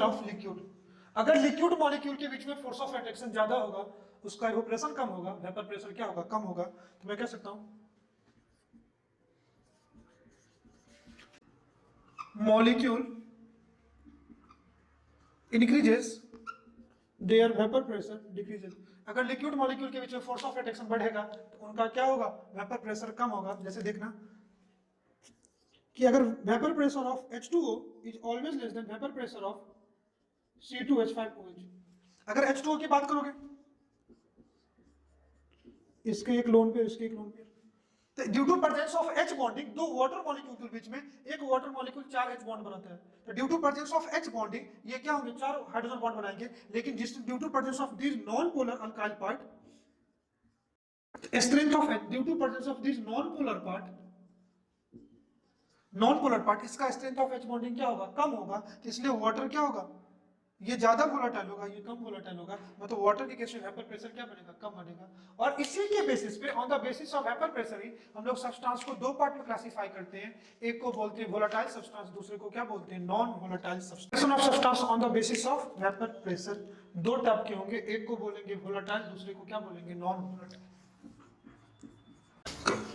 [SPEAKER 1] ऑफ लिक्विड। अगर लिक्विड मॉलिक्यूल के बीच में फोर्स ऑफ अट्रैक्शन ज्यादा होगा उसका इवोपरेशन कम होगा, वेपर प्रेशर क्या होगा, कम होगा। तो मैं कह सकता हूं molecule increases their vapour pressure decreases. अगर लिक्विड मॉलिक्यूल के बीच में फोर्स ऑफ अट्रैक्शन बढ़ेगा तो उनका क्या होगा, वेपर प्रेशर कम होगा। जैसे देखना कि अगर vapour pressure of H2O is always less than vapour pressure of C2H5OH। अगर H2O की बात करोगे, इसके एक लोन पेयर, इसके एक लोन पेयर, तो due to presence of H bonding, दो वाटर मॉलिक्यूल के बीच में एक वाटर मॉलिक्यूल 4 H बॉन्ड बनाता है, तो due to presence of H bonding ये क्या होंगे, 4 हाइड्रोजन बॉन्ड बनाएंगे। लेकिन जिस due to presence of this non polar alkyl part, strength of H due to presence of this non polar part, इसका स्ट्रेंथ ऑफ H बॉन्डिंग क्या होगा, कम होगा। तो इसलिए वाटर क्या होगा, ये ज्यादा वोलेटाइल होगा, ये कम वोलेटाइल होगा। मतलब वाटर के केस में वेपर प्रेशर क्या बनेगा, कम बनेगा। और इसी के बेसिस पे, on the basis of vapour pressure ही हम लोग सब्सटेंस को दो पार्ट में क्लासिफाई करते हैं। एक को बोलते हैं वोलेटाइल सब्सटेंस, दूसरे को क्या बोलते हैं, non volatile substance. Of substance on the basis of vapour pressure दो टाइप के होंगे, एक को बोलेंगे वोलेटाइल, दूसरे को क्या बोलेंगे, non volatile.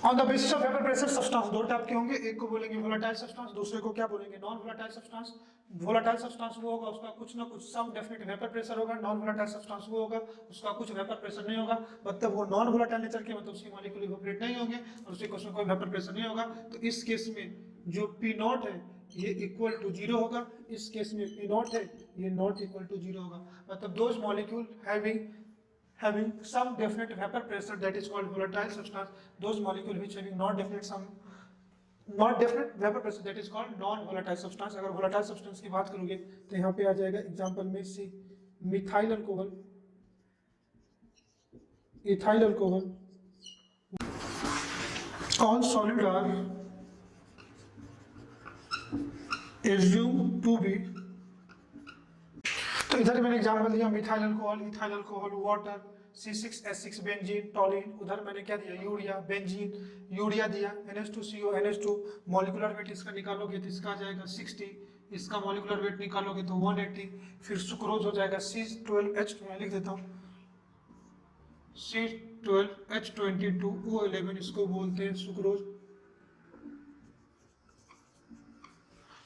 [SPEAKER 1] On the basis of vapour pressure substance दो टाइप के होंगे, एक को बोलेंगे वोलेटाइल सब्सटेंस, दूसरे को क्या बोलेंगे, non volatile substance. Volatile substance वो होगा उसका कुछ ना कुछ सम डेफिनेट वेपर प्रेशर होगा, नॉन वोलेटाइल सब्सटेंस वो होगा उसका कुछ वेपर प्रेशर नहीं होगा। मतलब वो नॉन वोलेटाइल नेचर के, मतलब उसकी मॉलिक्यूल इवोपरेट नहीं होंगे और उसमें कोई वेपर प्रेशर नहीं होगा। तो इस केस में जो P0 है ये इक्वल टू 0 होगा, इस केस में P0 है ये नॉट इक्वल टू 0 होगा। मतलब those molecule having some definite vapor pressure, that is called volatile substance. Those molecules which having not definite vapor pressure, that is called non volatile substance. अगर volatile substance की बात करोगे तो यहाँ पे आ जाएगा एग्जांपल में see methyl alcohol, ethyl alcohol, all solid are assumed to be। तो इधर मैंने एग्जांपल दिया methyl alcohol, ethyl alcohol, water, C6H6 benzene, टॉलिन। उधर मैंने क्या दिया, यूरिया, बेंजीन, यूरिया दिया, NH2CO, NH2। मॉलिक्यूलर वेट इसका निकालोगे तो इसका आ जाएगा 60, इसका मॉलिक्यूलर वेट निकालोगे तो 180। फिर सुक्रोज हो जाएगा C12H, मैं लिख देता हूँ C12H22O11, इसको बोलते हैं सुक्रोज।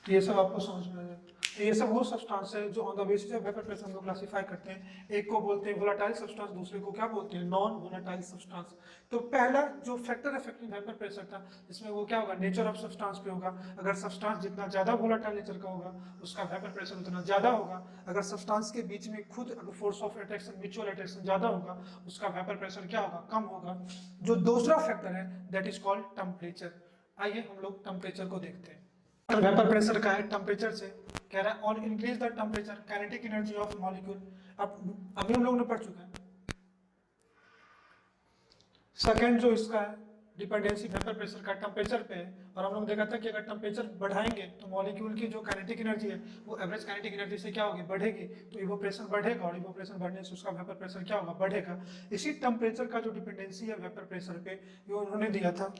[SPEAKER 1] तो ये सब आपको समझ में आ जाएगा। ये सब वो सब्सटेंस है जो on the basis of vapour pressure हम लोग क्लासिफाई करते हैं। एक को बोलते हैं वोलेटाइल सब्सटेंस, दूसरे को क्या बोलते हैं, नॉन वोलेटाइल सब्सटेंस। तो पहला जो फैक्टर अफेक्टिंग वेपर प्रेशर था, इसमें वो क्या होगा, नेचर ऑफ सब्सटेंस पे होगा। अगर सब्सटेंस जितना ज्यादा वोलेटाइल नेचर का होगा उसका वेपर प्रेशर उतना ज्यादा होगा। अगर सब्सटेंस के बीच में खुद अगर force of attraction, mutual attraction ज्यादा होगा, उसका वेपर प्रेशर क्या होगा, कम होगा। जो दूसरा फैक्टर है दैट इज कॉल्ड टेम्परेचर। आइए हम लोग टेम्परेचर को देखते हैं। वेपर प्रेशर का है टेम्परेचर से, कह रहा है on increase the temperature kinetic energy of molecule. अब अभी हम लोग ने पढ़ चुका है। सेकंड जो इसका है डिपेंडेंसी वेपर प्रेशर का टेम्परेचर पे है, और हम लोग देखा था कि अगर टेम्परेचर बढ़ाएंगे तो मॉलिक्यूल की जो काइनेटिक एनर्जी है वो एवरेज काइनेटिक एनर्जी से क्या होगी, बढ़ेगी। तो इवोपरेशन बढ़ेगा और इवोपरेशन बढ़ने से उसका वेपर प्रेशर क्या होगा, बढ़ेगा। इसी टेम्परेचर का जो डिपेंडेंसी है वेपर प्रेशर पे, ये उन्होंने दिया था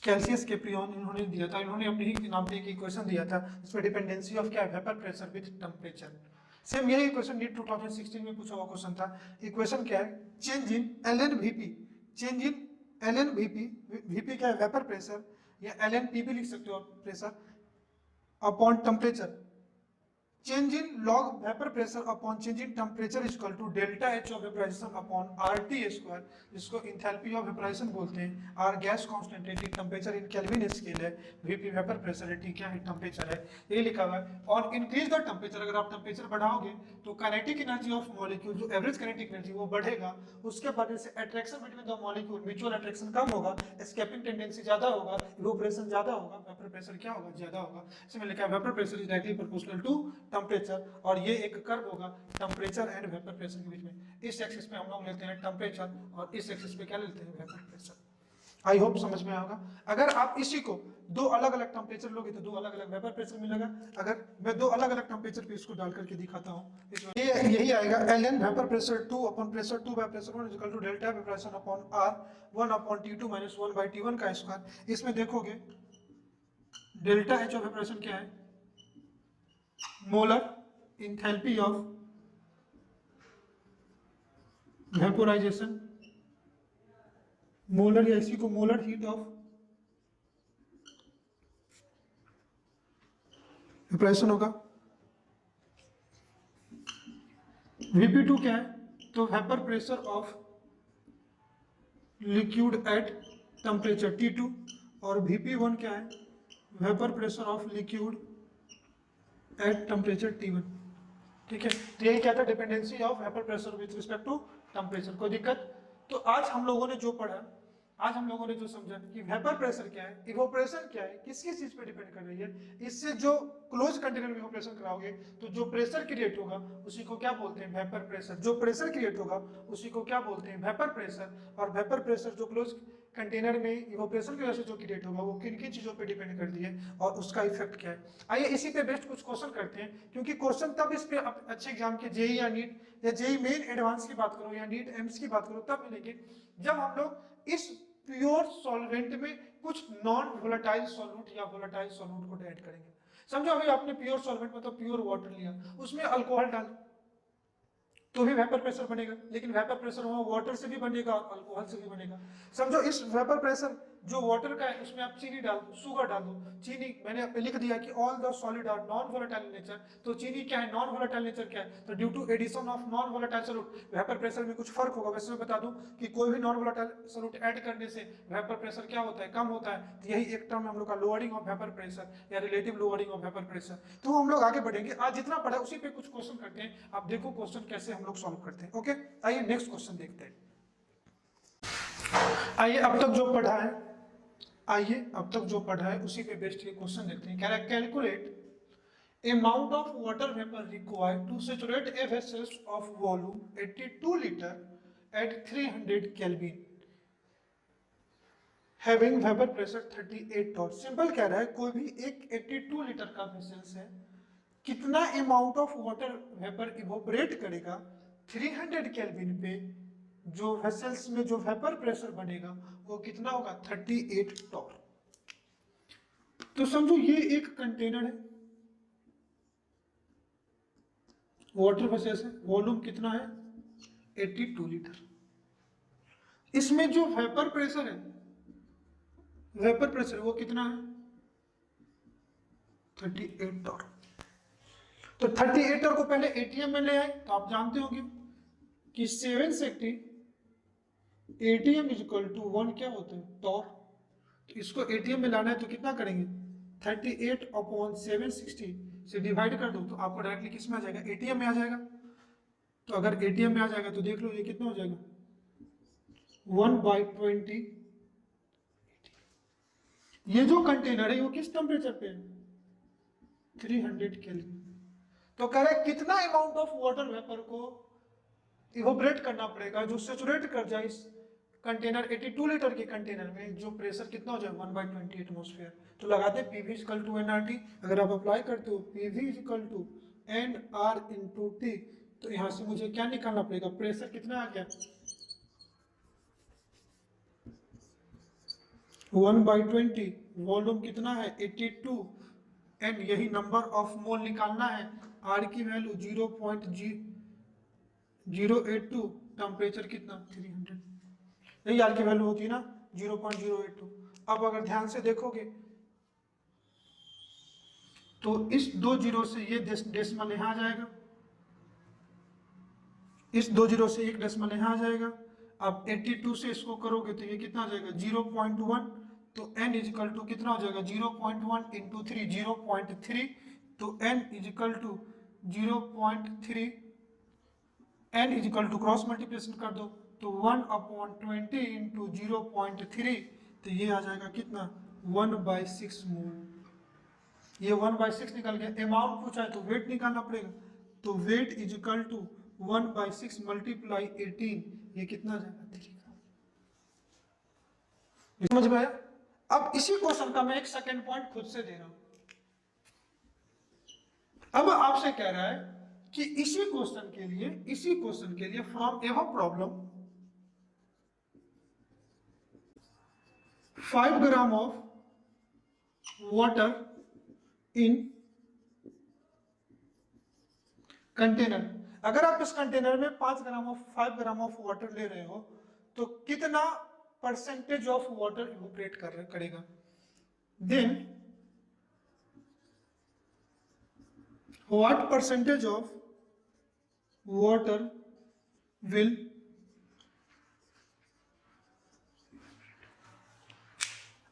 [SPEAKER 1] कैल्सियस कैप्रियन, इन्होंने दिया था, इन्होंने अपने ही नाम पे एक इक्वेशन दिया था इसमें डिपेंडेंसी ऑफ क्या, vapour pressure with temperature. Same यही इक्वेशन नीट 2016 में पूछा हुआ क्वेश्चन था। इक्वेशन क्या है, change in ln Vp, change in ln Vp, Vp क्या है, वेपर प्रेशर, या ln P भी लिख सकते हो आप, pressure upon temperature. Change in log vapour pressure upon change in temperature is equal to delta H of vaporisation upon RT square, जिसको enthalpy of vaporisation बोलते हैं। R गैस कांस्टेंट है, T temperature in kelvin scale है, Vp vapour pressure है, T क्या है, temperature है। ये लिखा हुआ है। और इंक्रीज द टेम्परेचर, अगर आप टेम्परेचर बढ़ाओगे तो काइनेटिक एनर्जी ऑफ मॉलिक्यूल, जो एवरेज काइनेटिक एनर्जी वो बढ़ेगा। उसके बाद से attraction between the molecule, mutual attraction कम होगा, एस्केपिंग टेंडेंसी ज्यादा होगा, इवोपरेशन ज्यादा होगा, वेपर प्रेशर क्या होगा, ज्यादा होगा। इसमें लिखा है vapour pressure is directly proportional to temperature, और ये एक कर्व होगा टेम्परेचर एंड वेपर प्रेशर के बीच में। इस एक्सिस पे हम लोग लेते हैं टेम्परेचर और इस एक्सिस पे क्या लेते हैं, वेपर प्रेशर। आई होप समझ में आएगा। अगर आप इसी को दो अलग अलग टेम्परेचर लोगे तो दो अलग अलग वेपर प्रेशर मिलेगा। अगर मैं दो अलग अलग टेम्परेचर पे इसको डाल करके दिखाता हूँ, ये यही आएगा ln vapour pressure 2 upon pressure 2 by pressure 1 is equal to delta vaporisation upon R 1 upon T2 minus 1 by T1 का स्क्वायर। इसमें देखोगे डेल्टा H ऑफ वेपराइजेशन क्या है, molar enthalpy of vaporisation, molar या इसी को मोलर हीट ऑफ वेपोराइजेशन होगा। Vp2 क्या है? तो vapour pressure of liquid at temperature T2, और Vp1 क्या है? Vapour pressure of liquid at temperature T1। ठीक है, तो यही क्या था? Dependency of vapour pressure with respect to temperature. कोई दिक्कत? तो आज हम लोगों ने जो पढ़ा, आज हम लोगों ने जो समझा कि वेपर प्रेशर क्या है, इवोपरेशन क्या है, किस किस चीज पे डिपेंड कर रही है। इससे जो क्लोज कंटेनर में इवोपरेशन कराओगे तो जो प्रेशर क्रिएट होगा उसी को क्या बोलते हैं? Vapour pressure. जो प्रेशर क्रिएट होगा उसी को क्या बोलते हैं? Vapour pressure. और वेपर प्रेशर जो क्लोज कंटेनर में इवोपरेशन की वजह से जो क्रिएट होगा वो किन किन चीजों पे डिपेंड करती है और उसका इफेक्ट क्या है। आइए इसी पे बेस्ड कुछ क्वेश्चन करते हैं, क्योंकि क्वेश्चन तब इस पे अच्छे एग्जाम के जेई या नीट या जेई मेन एडवांस की बात करो या नीट एम्स की बात करो तब मिलेंगे जब हम लोग इस प्योर सॉल्वेंट में कुछ नॉन वोलेटाइल सॉल्यूट या वोलेटाइल सॉल्यूट को ऐड करेंगे। समझो अभी आपने प्योर सॉल्वेंट मतलब प्योर वाटर लिया, उसमें अल्कोहल डाल तो भी वेपर प्रेशर बनेगा, लेकिन वेपर प्रेशर वहां वाटर से भी बनेगा और अल्कोहल से भी बनेगा। समझो इस वेपर प्रेशर जो वाटर का है उसमें आप चीनी डाल दो, शुगर डाल दो। चीनी मैंने लिख दिया कि all the solid are non volatile nature, तो चीनी क्या है? नॉन वोलेटाइल नेचर क्या है? तो due to addition of non volatile solute vapour pressure में कुछ फर्क होगा। वैसे मैं बता दूं कि कोई भी नॉन वोलेटाइल सॉल्यूट ऐड करने से वेपर प्रेशर क्या होता है? कम होता है। तो यही एक टर्म हम लोग का लोअरिंग ऑफ वेपर प्रेशर या relative lowering of vapour pressure. तो हम लोग आगे बढ़ेंगे, आज जितना पढ़ा उसी पे कुछ क्वेश्चन करते हैं। आप देखो क्वेश्चन कैसे हम लोग सॉल्व करते हैं। ओके, आइए नेक्स्ट क्वेश्चन देखते हैं। आइए अब तक जो पढ़ा है, उसी पे बेस्ड ये क्वेश्चन देखते हैं। कह रहा है calculate amount of water vapor required to saturate a vessel of volume 82 liter at 300 Kelvin having vapor pressure 38 torr। Simple कह रहा है कोई भी एक 82 लीटर का वेसल्स है, कितना amount of water vapour evaporate करेगा 300 केल्विन पे, जो वेसल्स में जो वेपर प्रेशर बनेगा वो कितना होगा? 38 टॉर। तो समझो ये एक कंटेनर है, वाटर वेसल्स है, वॉल्यूम कितना है? 82 लीटर। इसमें जो वेपर प्रेशर है, वेपर प्रेशर वो कितना है? 38 टॉर। तो 38 टॉर को पहले एटीएम में ले आए, तो आप जानते होंगे कि 760 एटीएम इज इक्वल टू 1 क्या होता है? टॉर। तो इसको एटीएम में लाना है तो कितना करेंगे? 38 अपॉन 760 से डिवाइड कर दो तो आपको डायरेक्टली किस में आ जाएगा? एटीएम में आ जाएगा। तो अगर एटीएम में आ जाएगा तो देख लो ये कितना हो जाएगा? 1/20। ये जो कंटेनर है वो किस टेम्परेचर पे है? 300 केल्विन। तो कह रहा है कितना अमाउंट ऑफ वाटर वेपर को इवोपरेट करना पड़ेगा जो सेचुरेट कर जाए इस कंटेनर 82 लीटर के कंटेनर में, जो प्रेशर कितना हो जाए? 1/20 एटमॉस्फेयर। तो लगाते हैं PV इक्वल टू nRT। अगर आप अप्लाई करते हो PV equal to nR into T, तो यहां से मुझे क्या निकालना पड़ेगा? प्रेशर कितना आ गया? 1/20। वॉल्यूम कितना है? 82। एंड यही नंबर ऑफ मोल निकालना है। R की वैल्यू 0.082, टेम्परेचर कितना? 300। यही R की वैल्यू होती है ना, 0.082। अब अगर ध्यान से देखोगे तो इस 2 जीरो से ये डेसिमल यहाँ आ जाएगा, इस 2 जीरो से एक डेसिमल यहाँ आ जाएगा। अब 82 से इसको करोगे तो ये कितना आ जाएगा? 0.1। तो n इजिकल टू कितना हो जाएगा? 0.1 इंटू 3 0.3। तो n equal to 0.3, n equal to cross multiplication कर दो तो 1/20 इंटू 0.3, तो ये आ जाएगा कितना? 1/6 मोल। ये 1/6 निकल गया। अमाउंट पूछा है तो वेट निकालना पड़ेगा, तो वेट इजिकल टू 1/6 मल्टीप्लाई 18, ये कितना जाएगा? 3। समझ में आया? अब इसी क्वेश्चन का मैं एक सेकंड पॉइंट खुद से दे रहा हूं। अब आपसे कह रहा है कि इसी क्वेश्चन के लिए फ्रॉम एवं problem 5 gram of water in container. अगर आप इस कंटेनर में 5 ग्राम ऑफ वाटर ले रहे हो तो कितना परसेंटेज ऑफ वाटर इवोपरेट करेगा? Then what percentage of water will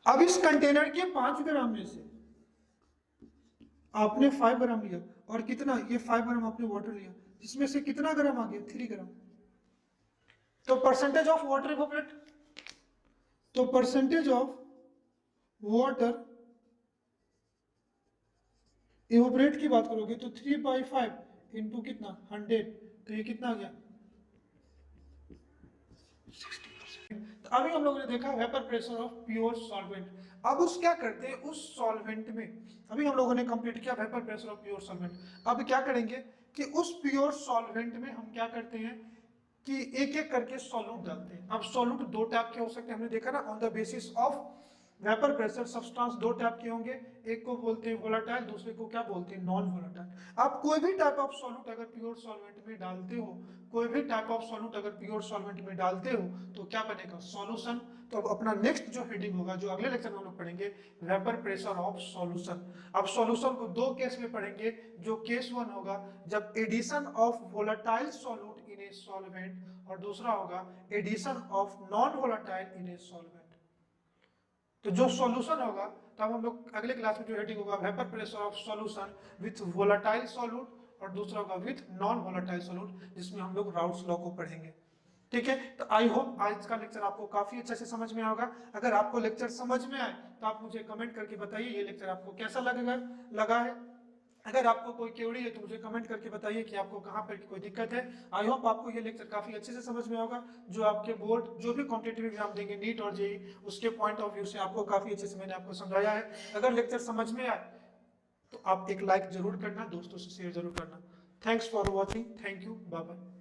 [SPEAKER 1] अब इस कंटेनर के 5 ग्राम में से आपने 5 ग्राम लिया और कितना, ये 5 ग्राम आपने वाटर लिया, इसमें से कितना ग्राम आ गया? 3 ग्राम। तो परसेंटेज ऑफ वाटर इवोपरेट, तो परसेंटेज ऑफ वाटर इवोपरेट की बात करोगे तो 3/5 इंटू कितना 100, तो ये कितना आ गया 60%। तो अभी हम लोगों ने देखा vapour pressure of pure solvent. अब उस क्या करते हैं उस सॉल्वेंट में, अभी हम लोगों ने कंप्लीट किया vapour pressure of pure solvent. अब क्या करेंगे कि उस प्योर सॉल्वेंट में हम क्या करते हैं कि एक एक करके सॉल्यूट डालते हैं। अब सॉल्यूट दो टाइप के हो सकते हैं, हमने देखा ना, on the basis of vapour pressure substance दो टाइप के होंगे, एक को बोलते हैं वोलेटाइल, दूसरे को क्या बोलते हैं नॉन वोलेटाइल। आप कोई भी टाइप ऑफ सॉल्यूट अगर प्योर सॉल्वेंट में डालते हो, कोई भी टाइप ऑफ सॉल्यूट अगर प्योर सॉल्वेंट में डालते हो तो क्या बनेगा सॉल्यूशन। तो अब अपना नेक्स्ट जो हेडिंग होगा, जो अगले लेक्चर में हम लोग पढ़ेंगे, वेपर प्रेशर ऑफ सॉल्यूशन। अब सॉल्यूशन को दो केस में पढ़ेंगे। जो केस वन होगा जब addition of volatile solute in a solvent, और दूसरा होगा addition of non volatile in a solvent. तो जो सॉल्यूशन होगा, तब हम लोग अगले क्लास में जो हेडिंग होगा vapour pressure of solution with volatile solute, और दूसरा होगा विथ नॉन वोलेटाइल सॉल्यूट, जिसमें हम लोग राउट्स लॉ को पढ़ेंगे। ठीक है, तो आई होप आज का लेक्चर आपको काफी अच्छे से समझ में आएगा। अगर आपको लेक्चर समझ में आए तो आप मुझे कमेंट करके बताइए ये लेक्चर आपको कैसा लगा है। अगर आपको कोई क्वेरी है तो मुझे कमेंट करके बताइए कि आपको कहाँ पर कोई दिक्कत है। आई होप आपको ये लेक्चर काफी अच्छे से समझ में होगा, जो आपके बोर्ड जो भी कॉम्पिटिटिव एग्जाम देंगे नीट और जेईई, उसके पॉइंट ऑफ व्यू से आपको काफी अच्छे से मैंने आपको समझाया है। अगर लेक्चर समझ में आए तो आप एक लाइक जरूर करना, दोस्तों से शेयर जरूर करना। Thanks for watching, thank you, bye bye.